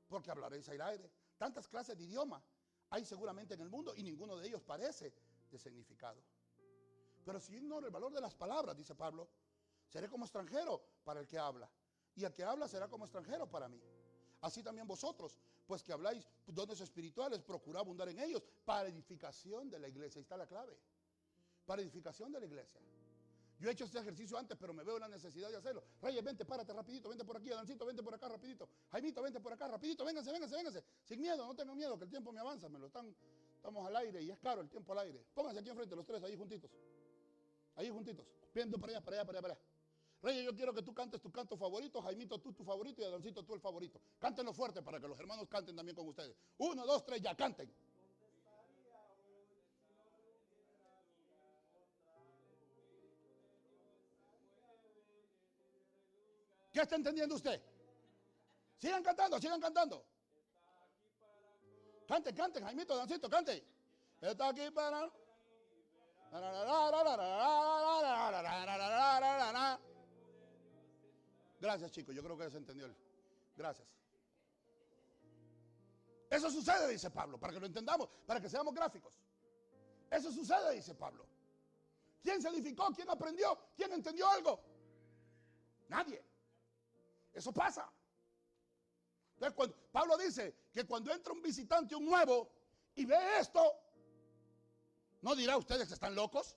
Porque hablaréis al aire. Tantas clases de idioma hay seguramente en el mundo y ninguno de ellos parece de significado. Pero si yo ignoro el valor de las palabras, dice Pablo, seré como extranjero para el que habla, y el que habla será como extranjero para mí. Así también vosotros, pues que habláis dones espirituales, procurad abundar en ellos para edificación de la iglesia. Ahí está la clave. Para edificación de la iglesia. Yo he hecho este ejercicio antes, pero me veo la necesidad de hacerlo. Reyes, vente, párate rapidito, vente por aquí. Adancito, vente por acá rapidito. Jaimito, vente por acá rapidito. Vénganse. Sin miedo, no tengan miedo, que el tiempo me avanza. Estamos al aire y es caro el tiempo al aire. Pónganse aquí enfrente los tres, ahí juntitos. Viendo para allá. Reyes, yo quiero que tú cantes tu canto favorito. Jaimito, tú tu favorito. Y Adancito, tú el favorito. Cántenlo fuerte para que los hermanos canten también con ustedes. 1, 2, 3, ya, canten. ¿Qué está entendiendo usted? Sigan cantando. Canten, Jaimito, Dancito, cante. Está aquí para... Gracias, chicos, yo creo que se entendió. Gracias. Eso sucede, dice Pablo, para que lo entendamos, para que seamos gráficos. Eso sucede, dice Pablo. ¿Quién se edificó? ¿Quién aprendió? ¿Quién entendió algo? Nadie. Eso pasa. Entonces, Pablo dice que cuando entra un visitante, un nuevo, y ve esto, ¿No dirá ustedes que están locos?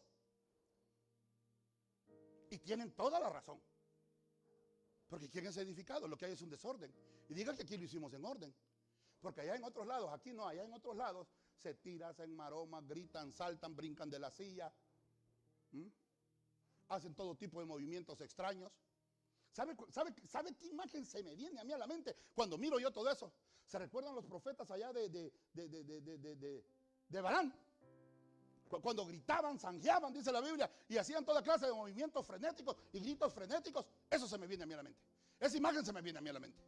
Y tienen toda la razón. Porque ¿quién es edificado? Lo que hay es un desorden. Y diga que aquí lo hicimos en orden. Porque allá en otros lados, aquí no, allá en otros lados se tiran, se enmaroman, gritan, saltan, brincan de la silla. Hacen todo tipo de movimientos extraños. ¿Sabe qué imagen se me viene a mí a la mente cuando miro yo todo eso? ¿Se recuerdan los profetas allá de Balán? Cuando gritaban, zanjeaban, dice la Biblia, y hacían toda clase de movimientos frenéticos y gritos frenéticos. Eso se me viene a mí a la mente. Esa imagen se me viene a mí a la mente.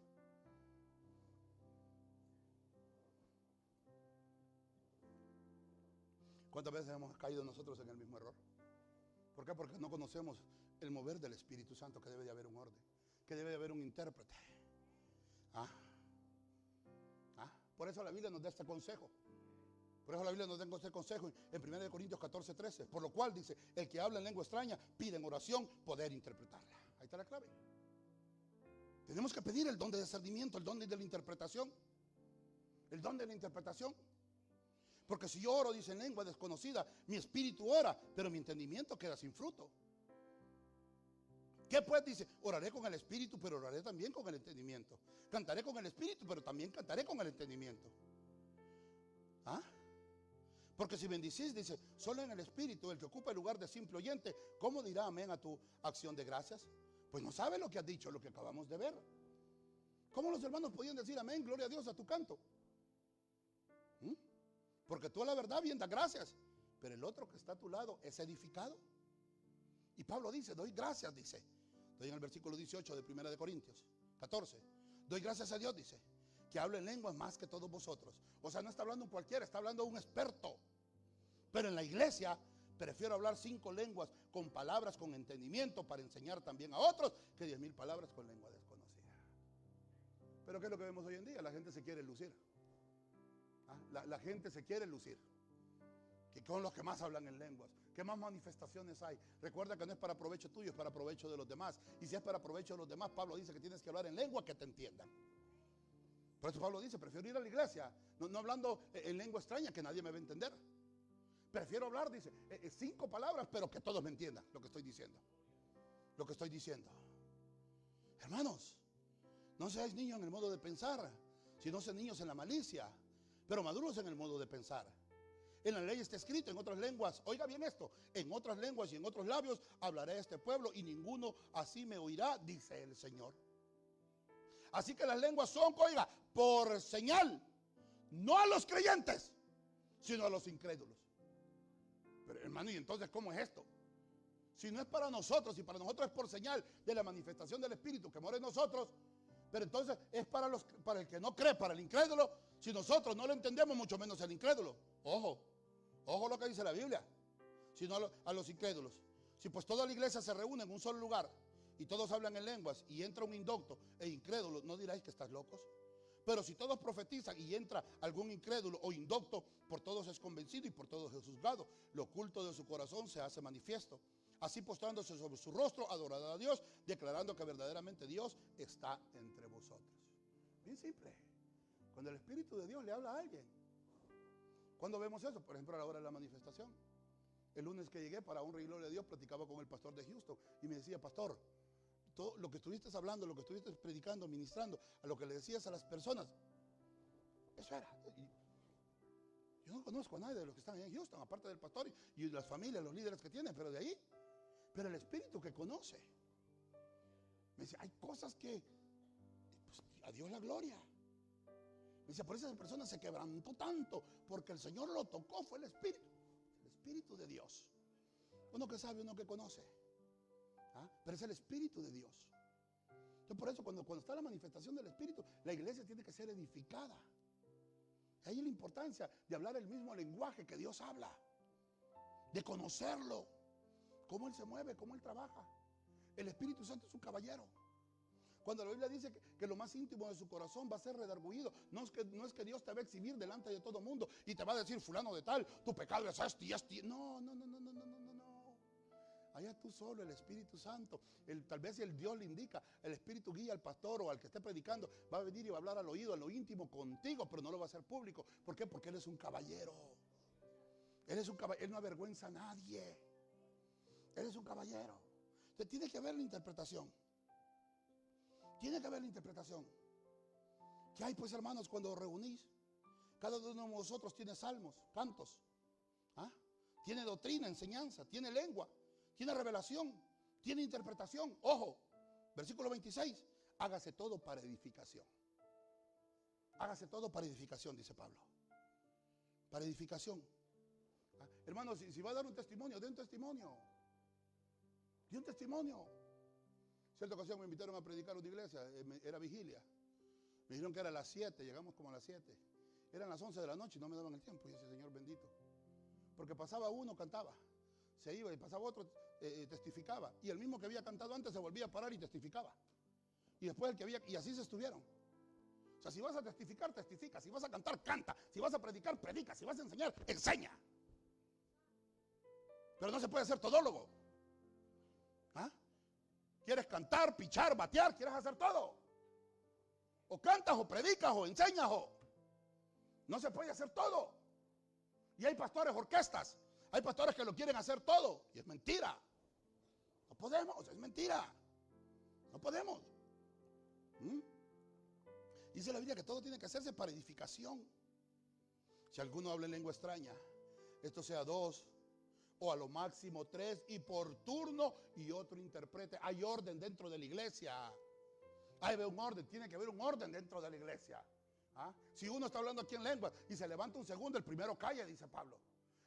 ¿Cuántas veces hemos caído nosotros en el mismo error? ¿Por qué? Porque no conocemos el mover del Espíritu Santo, que debe de haber un orden, que debe de haber un intérprete. Por eso la Biblia nos da este consejo. Por eso la Biblia nos da este consejo en 1 Corintios 14, 13. Por lo cual dice, el que habla en lengua extraña pide en oración poder interpretarla. Ahí está la clave. Tenemos que pedir el don de discernimiento, el don de la interpretación. El don de la interpretación. Porque si yo oro, dice, en lengua desconocida, mi espíritu ora, pero mi entendimiento queda sin fruto. ¿Qué pues? Dice, oraré con el espíritu, pero oraré también con el entendimiento. Cantaré con el espíritu, pero también cantaré con el entendimiento. Porque si bendicís, dice, solo en el espíritu, el que ocupa el lugar de simple oyente, ¿cómo dirá amén a tu acción de gracias? Pues no sabe lo que has dicho, lo que acabamos de ver. ¿Cómo los hermanos podían decir amén, gloria a Dios a tu canto? Porque tú a la verdad bien das gracias, pero el otro que está a tu lado es edificado. Y Pablo dice, doy gracias, dice. Estoy en el versículo 18 de 1 Corintios 14. Doy gracias a Dios, dice, que hablo en lenguas más que todos vosotros. O sea, no está hablando un cualquiera, está hablando un experto. Pero en la iglesia prefiero hablar 5 lenguas con palabras con entendimiento para enseñar también a otros que 10,000 palabras con lengua desconocida. Pero ¿qué es lo que vemos hoy en día? La gente se quiere lucir. La gente se quiere lucir. Que con los que más hablan en lenguas, que más manifestaciones hay. Recuerda que no es para provecho tuyo, es para provecho de los demás. Y si es para provecho de los demás, Pablo dice que tienes que hablar en lengua que te entiendan. Por eso Pablo dice, prefiero ir a la iglesia, no hablando en lengua extraña que nadie me va a entender. Prefiero hablar, dice, 5 palabras, pero que todos me entiendan lo que estoy diciendo. Lo que estoy diciendo. Hermanos, no seáis niños en el modo de pensar, sino sean niños en la malicia, pero maduros en el modo de pensar. En la ley está escrito en otras lenguas, oiga bien esto, en otras lenguas y en otros labios hablaré a este pueblo y ninguno así me oirá, dice el Señor. Así que las lenguas son, oiga, por señal, no a los creyentes, sino a los incrédulos. Pero hermano, ¿y entonces cómo es esto? Si no es para nosotros, y para nosotros es por señal de la manifestación del Espíritu que mora en nosotros, pero entonces es para el que no cree, para el incrédulo. Si nosotros no lo entendemos, mucho menos el incrédulo. Ojo lo que dice la Biblia, sino a los incrédulos. Si pues toda la iglesia se reúne en un solo lugar y todos hablan en lenguas y entra un indocto e incrédulo, ¿no diráis que estás locos? Pero si todos profetizan y entra algún incrédulo o indocto, por todos es convencido y por todos es juzgado. Lo oculto de su corazón se hace manifiesto. Así postrándose sobre su rostro, adorará a Dios, declarando que verdaderamente Dios está entre vosotros. Bien simple. Cuando el Espíritu de Dios le habla a alguien. ¿Cuándo vemos eso? Por ejemplo, a la hora de la manifestación. El lunes que llegué, para honra y gloria de Dios, platicaba con el pastor de Houston y me decía, pastor, todo lo que estuviste hablando, lo que estuviste predicando, ministrando, a lo que le decías a las personas, eso era. Yo no conozco a nadie de los que están ahí en Houston, aparte del pastor y de las familias, los líderes que tienen, pero de ahí. Pero el Espíritu que conoce. Me dice, hay cosas que, pues, a Dios la gloria. Me dice, por eso esa persona se quebrantó tanto, porque el Señor lo tocó, fue el Espíritu de Dios. Uno que sabe, uno que conoce. Pero es el Espíritu de Dios. Entonces por eso cuando está la manifestación del Espíritu, la iglesia tiene que ser edificada. Ahí es la importancia de hablar el mismo lenguaje que Dios habla. De conocerlo. Cómo Él se mueve, cómo Él trabaja. El Espíritu Santo es un caballero. Cuando la Biblia dice que lo más íntimo de su corazón va a ser redargüido, no es que Dios te va a exhibir delante de todo el mundo y te va a decir, fulano de tal, tu pecado es este y este. No. Allá tú solo, el Espíritu Santo. Tal vez si el Dios le indica, el Espíritu guía al pastor o al que esté predicando, va a venir y va a hablar al oído, a lo íntimo contigo, pero no lo va a hacer público. ¿Por qué? Porque Él es un caballero. Él es un caballero, Él no avergüenza a nadie. Él es un caballero. Entonces tiene que haber la interpretación. Tiene que haber la interpretación. ¿Qué hay pues, hermanos, cuando os reunís? Cada uno de vosotros tiene salmos, cantos. ¿Ah? Tiene doctrina, enseñanza, tiene lengua, tiene revelación, tiene interpretación. Ojo, versículo 26. Hágase todo para edificación. Hágase todo para edificación, dice Pablo. Para edificación. ¿Ah? Hermanos, si va a dar un testimonio, dé un testimonio. Dé un testimonio. Cierta ocasión me invitaron a predicar en una iglesia, era vigilia. Me dijeron que era a las 7, llegamos como a las 7. Eran las 11 de la noche y no me daban el tiempo. Y ese Señor bendito. Porque pasaba uno, cantaba. Se iba y pasaba otro, testificaba. Y el mismo que había cantado antes se volvía a parar y testificaba. Y después el que había, y así se estuvieron. O sea, si vas a testificar, testifica. Si vas a cantar, canta. Si vas a predicar, predica. Si vas a enseñar, enseña. Pero no se puede ser todólogo. ¿Ah? ¿Quieres cantar, pichar, batear? ¿Quieres hacer todo? O cantas, o predicas, o enseñas, o... No se puede hacer todo. Y hay pastores, orquestas. Hay pastores que lo quieren hacer todo. Y es mentira. No podemos, es mentira. No podemos. Dice la Biblia que todo tiene que hacerse para edificación. Si alguno habla en lengua extraña, esto sea 2 o a lo máximo 3 y por turno y otro interprete. Hay orden dentro de la iglesia. Hay un orden, tiene que haber un orden dentro de la iglesia. ¿Ah? Si uno está hablando aquí en lengua y se levanta un segundo, el primero calle, dice Pablo.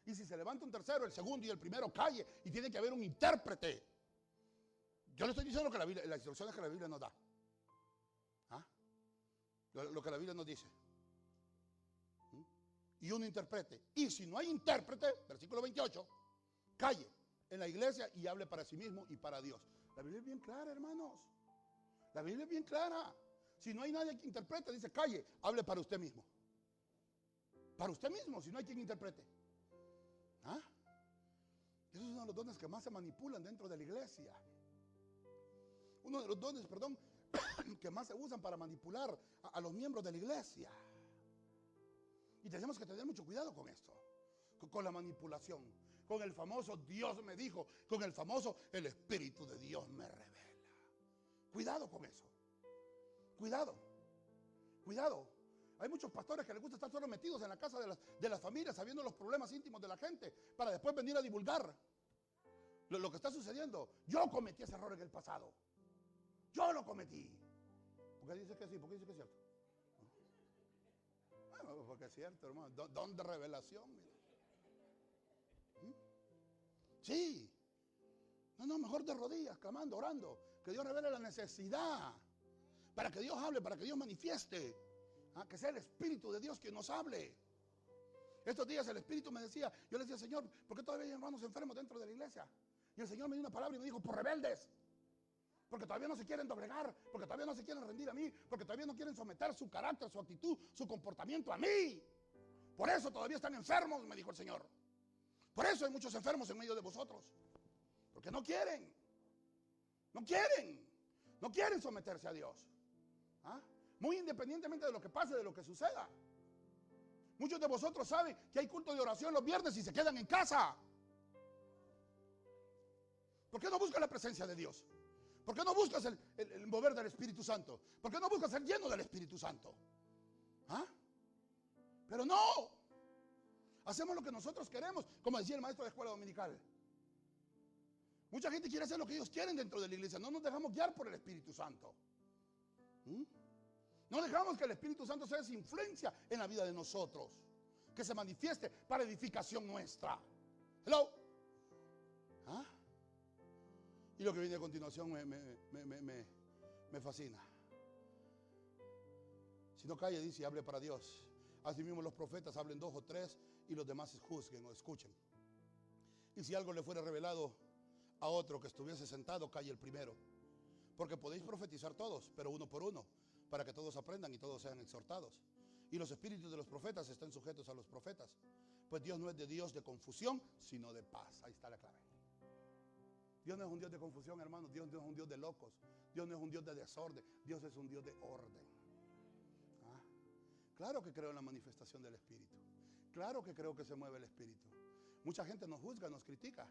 Y si se levanta un tercero, el segundo y el primero calle. Y tiene que haber un intérprete. Yo le estoy diciendo que las instrucciones que la Biblia nos da. ¿Ah? Lo que la Biblia nos dice. Y uno interprete. Y si no hay intérprete, versículo 28, calle en la iglesia y hable para sí mismo y para Dios. La Biblia es bien clara, hermanos. La Biblia es bien clara. Si no hay nadie que interprete, dice calle, hable para usted mismo. Para usted mismo, si no hay quien interprete. ¿Ah? Esos son los dones que más se manipulan dentro de la iglesia. Uno de los dones, perdón, que más se usan para manipular a los miembros de la iglesia. Y tenemos que tener mucho cuidado con esto. Con la manipulación. Con el famoso Dios me dijo. Con el famoso el Espíritu de Dios me revela. Cuidado con eso. Cuidado. Cuidado. Hay muchos pastores que les gusta estar solo metidos en la casa de las familias, sabiendo los problemas íntimos de la gente, para después venir a divulgar lo que está sucediendo. Yo cometí ese error en el pasado. Yo lo cometí. ¿Por qué dice que sí? ¿Por qué dice que es cierto? Bueno, porque es cierto, hermano. Don de revelación. Mira. Sí. No, mejor de rodillas, clamando, orando. Que Dios revele la necesidad. Para que Dios hable, para que Dios manifieste. Que sea el Espíritu de Dios quien nos hable. Estos días el Espíritu me decía, yo le decía, Señor, ¿por qué todavía hay hermanos enfermos dentro de la iglesia? Y el Señor me dio una palabra y me dijo, por rebeldes. Porque todavía no se quieren doblegar, porque todavía no se quieren rendir a mí, porque todavía no quieren someter su carácter, su actitud, su comportamiento a mí. Por eso todavía están enfermos, me dijo el Señor. Por eso hay muchos enfermos en medio de vosotros. Porque no quieren. No quieren. No quieren someterse a Dios. Muy independientemente de lo que pase, de lo que suceda. Muchos de vosotros saben que hay culto de oración los viernes y se quedan en casa. ¿Por qué no buscas la presencia de Dios? ¿Por qué no buscas el mover del Espíritu Santo? ¿Por qué no buscas ser lleno del Espíritu Santo? Pero no. Hacemos lo que nosotros queremos, como decía el maestro de escuela dominical. Mucha gente quiere hacer lo que ellos quieren dentro de la iglesia. No nos dejamos guiar por el Espíritu Santo. No dejamos que el Espíritu Santo sea esa influencia en la vida de nosotros. Que se manifieste para edificación nuestra. Hello. Y lo que viene a continuación me fascina. Si no calle, dice, hable para Dios. Asimismo los profetas hablen 2 o 3 y los demás juzguen o escuchen. Y si algo le fuera revelado a otro que estuviese sentado, calle el primero. Porque podéis profetizar todos, pero uno por uno, para que todos aprendan y todos sean exhortados. Y los espíritus de los profetas estén sujetos a los profetas. Pues Dios no es de Dios de confusión, sino de paz. Ahí está la clave. Dios no es un Dios de confusión, hermanos. Dios no es un Dios de locos. Dios no es un Dios de desorden. Dios es un Dios de orden. Claro que creo en la manifestación del Espíritu. Claro que creo que se mueve el Espíritu. Mucha gente nos juzga, nos critica.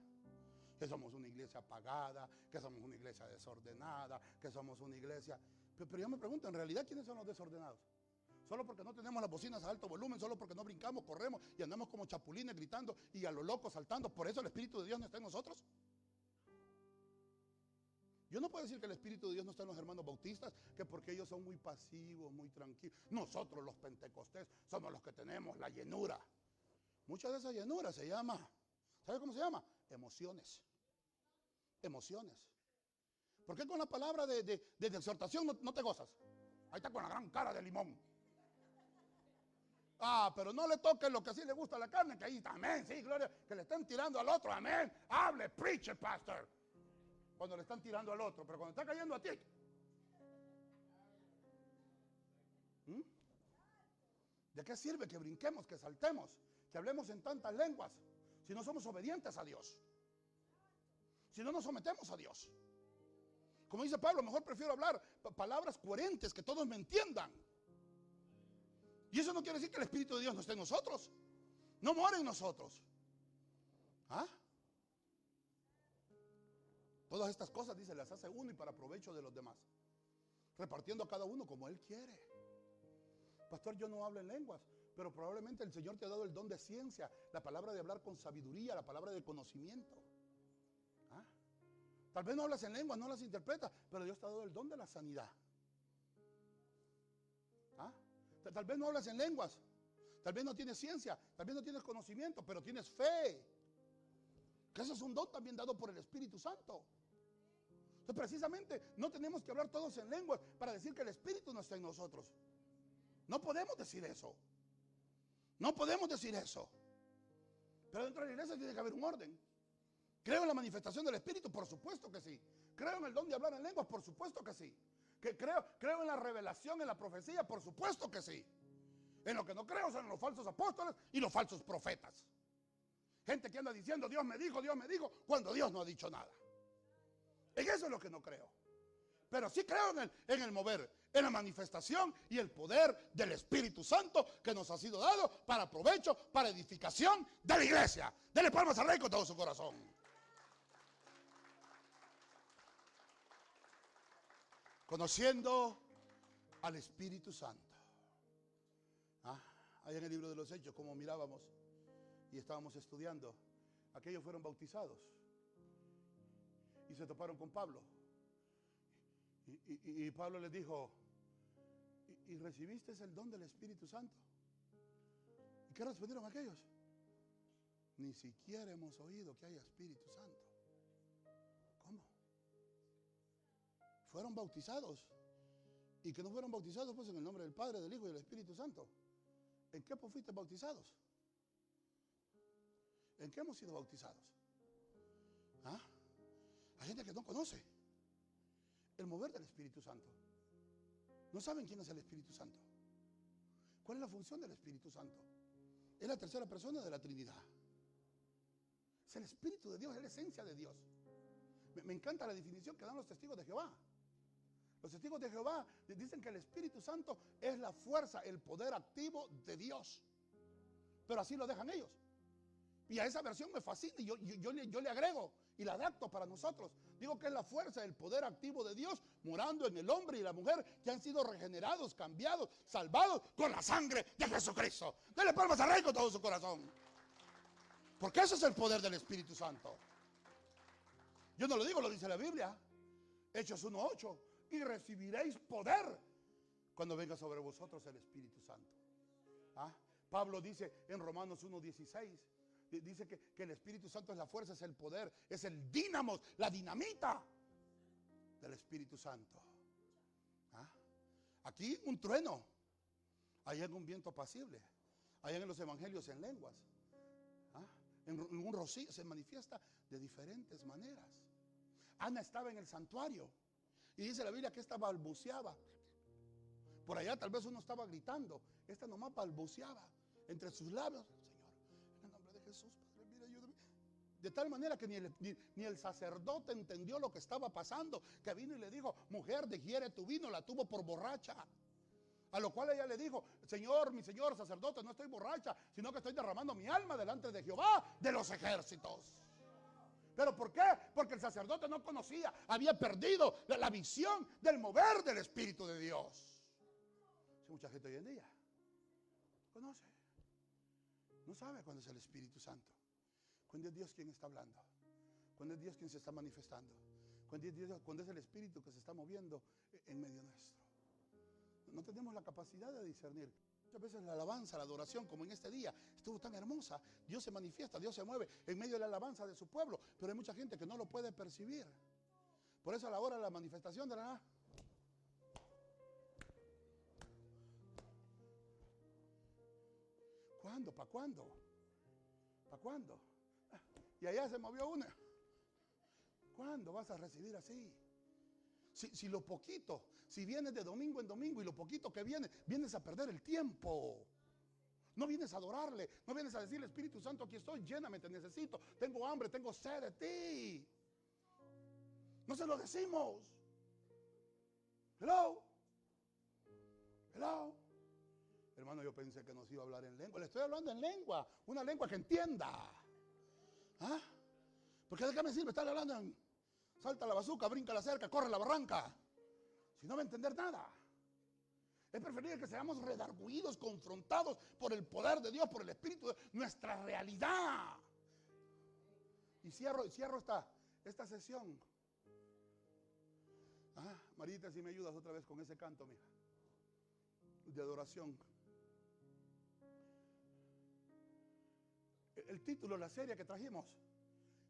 Que somos una iglesia apagada, que somos una iglesia desordenada, que somos una iglesia... Pero yo me pregunto, en realidad, ¿quiénes son los desordenados? Solo porque no tenemos las bocinas a alto volumen, solo porque no brincamos, corremos y andamos como chapulines gritando y a lo loco saltando. Por eso el Espíritu de Dios no está en nosotros. Yo no puedo decir que el Espíritu de Dios no está en los hermanos bautistas, que porque ellos son muy pasivos, muy tranquilos. Nosotros los pentecostés somos los que tenemos la llenura. Mucha de esa llenura se llama, ¿sabe cómo se llama? Emociones. Emociones. ¿Por qué con la palabra de exhortación no te gozas? Ahí está con la gran cara de limón. Ah, pero no le toques lo que así le gusta a la carne, que ahí está, amén, sí, gloria, que le estén tirando al otro, amén, hable, preach, pastor. Cuando le están tirando al otro, pero cuando está cayendo a ti. ¿De qué sirve que brinquemos, que saltemos, que hablemos en tantas lenguas, si no somos obedientes a Dios? Si no nos sometemos a Dios. Como dice Pablo, mejor prefiero hablar palabras coherentes, que todos me entiendan. Y eso no quiere decir que el Espíritu de Dios no esté en nosotros. No mora en nosotros. ¿Ah? Todas estas cosas, dice, las hace uno y para provecho de los demás. Repartiendo a cada uno como Él quiere. Pastor, yo no hablo en lenguas, pero probablemente el Señor te ha dado el don de ciencia, la palabra de hablar con sabiduría, la palabra de conocimiento. ¿Ah? Tal vez no hablas en lenguas, no las interpretas, pero Dios te ha dado el don de la sanidad. ¿Ah? Tal vez no hablas en lenguas, tal vez no tienes ciencia, tal vez no tienes conocimiento, pero tienes fe. Que eso es un don también dado por el Espíritu Santo. Entonces, precisamente no tenemos que hablar todos en lenguas para decir que el Espíritu no está en nosotros. No podemos decir eso. No podemos decir eso. Pero dentro de la iglesia tiene que haber un orden. ¿Creo en la manifestación del Espíritu? Por supuesto que sí. ¿Creo en el don de hablar en lenguas? Por supuesto que sí. ¿Creo en la revelación, en la profecía? Por supuesto que sí. En lo que no creo son los falsos apóstoles y los falsos profetas. Gente que anda diciendo Dios me dijo, cuando Dios no ha dicho nada. En eso es lo que no creo. Pero sí creo en el mover, en la manifestación y el poder del Espíritu Santo que nos ha sido dado para provecho, para edificación de la iglesia. Dele palmas al Rey con todo su corazón. Conociendo al Espíritu Santo. Ahí en el libro de los Hechos, como mirábamos y estábamos estudiando, aquellos fueron bautizados y se toparon con Pablo. Y Pablo les dijo, ¿y recibiste el don del Espíritu Santo? ¿Y qué respondieron aquellos? Ni siquiera hemos oído que haya Espíritu Santo. ¿Cómo? Fueron bautizados. ¿Y que no fueron bautizados? Pues en el nombre del Padre, del Hijo y del Espíritu Santo. ¿En qué pues fuiste bautizados? ¿En qué hemos sido bautizados? Hay gente que no conoce el mover del Espíritu Santo. No saben quién es el Espíritu Santo. ¿Cuál es la función del Espíritu Santo? Es la tercera persona de la Trinidad. Es el Espíritu de Dios, es la esencia de Dios. Me encanta la definición que dan los testigos de Jehová. Los testigos de Jehová dicen que el Espíritu Santo es la fuerza, el poder activo de Dios. Pero así lo dejan ellos. Y a esa versión me fascina y yo le agrego y la adapto para nosotros. Digo que es la fuerza, el poder activo de Dios morando en el hombre y la mujer que han sido regenerados, cambiados, salvados con la sangre de Jesucristo. Dele palmas al Rey con todo su corazón. Porque ese es el poder del Espíritu Santo. Yo no lo digo, lo dice la Biblia. Hechos 1:8. Y recibiréis poder cuando venga sobre vosotros el Espíritu Santo. Pablo dice en Romanos 1:16. Dice que el Espíritu Santo es la fuerza, es el poder, es el dínamo, la dinamita del Espíritu Santo. Aquí un trueno, allá en un viento apacible, allá en los evangelios en lenguas, en un rocío se manifiesta de diferentes maneras. Ana estaba en el santuario y dice la Biblia que esta balbuceaba. Por allá tal vez uno estaba gritando, esta nomás balbuceaba entre sus labios. En el nombre de Jesús, Padre, mira, ayúdame. De tal manera que ni el sacerdote entendió lo que estaba pasando, que vino y le dijo, mujer, digiere tu vino, la tuvo por borracha. A lo cual ella le dijo, Señor, mi señor sacerdote, no estoy borracha, sino que estoy derramando mi alma delante de Jehová de los ejércitos. ¿Pero por qué? Porque el sacerdote no conocía, había perdido la visión del mover del Espíritu de Dios. Si mucha gente hoy en día conoce, no sabe cuándo es el Espíritu Santo, cuándo es Dios quien está hablando, cuándo es Dios quien se está manifestando, cuándo es el Espíritu que se está moviendo en medio nuestro. No tenemos la capacidad de discernir. Muchas veces la alabanza, la adoración, como en este día, estuvo tan hermosa. Dios se manifiesta, Dios se mueve en medio de la alabanza de su pueblo. Pero hay mucha gente que no lo puede percibir. Por eso a la hora de la manifestación de la... ¿Cuándo? ¿Para cuándo? ¿Para cuándo? Y allá se movió una. ¿Cuándo vas a recibir así? Si lo poquito, si vienes de domingo en domingo y lo poquito que vienes a perder el tiempo. No vienes a adorarle, no vienes a decirle, Espíritu Santo, aquí estoy, lléname, te necesito, tengo hambre, tengo sed de ti. No se lo decimos. Hello. Hello. Hermano, yo pensé que nos iba a hablar en lengua. Le estoy hablando en lengua, una lengua que entienda. ¿Ah? Porque de qué me sirve estar hablando en... Salta la bazuca, brinca la cerca, corre la barranca. Si no va a entender nada. Es preferible que seamos redarguidos, confrontados por el poder de Dios, por el Espíritu de nuestra realidad. Y cierro esta sesión. Marita, si me ayudas otra vez con ese canto, mija, de adoración. El título, la serie que trajimos,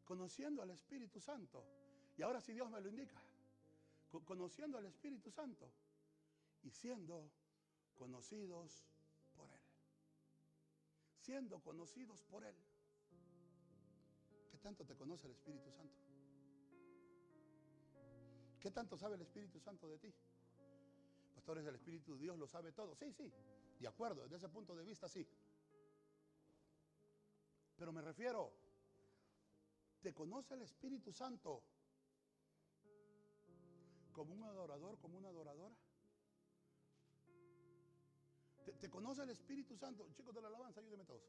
Conociendo al Espíritu Santo. Y ahora si Dios me lo indica, conociendo al Espíritu Santo y siendo conocidos por Él. Siendo conocidos por Él. ¿Qué tanto te conoce el Espíritu Santo? ¿Qué tanto sabe el Espíritu Santo de ti? Pastores, el Espíritu de Dios lo sabe todo. Sí, sí, de acuerdo, desde ese punto de vista sí. Pero me refiero, ¿te conoce el Espíritu Santo como un adorador, como una adoradora? ¿Te conoce el Espíritu Santo? Chicos de la alabanza, ayúdenme todos.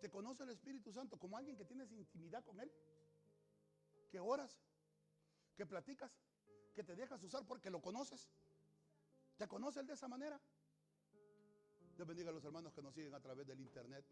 ¿Te conoce el Espíritu Santo como alguien que tienes intimidad con Él? ¿Que oras? ¿Que platicas? ¿Que te dejas usar porque lo conoces? ¿Te conoce Él de esa manera? Dios bendiga a los hermanos que nos siguen a través del internet.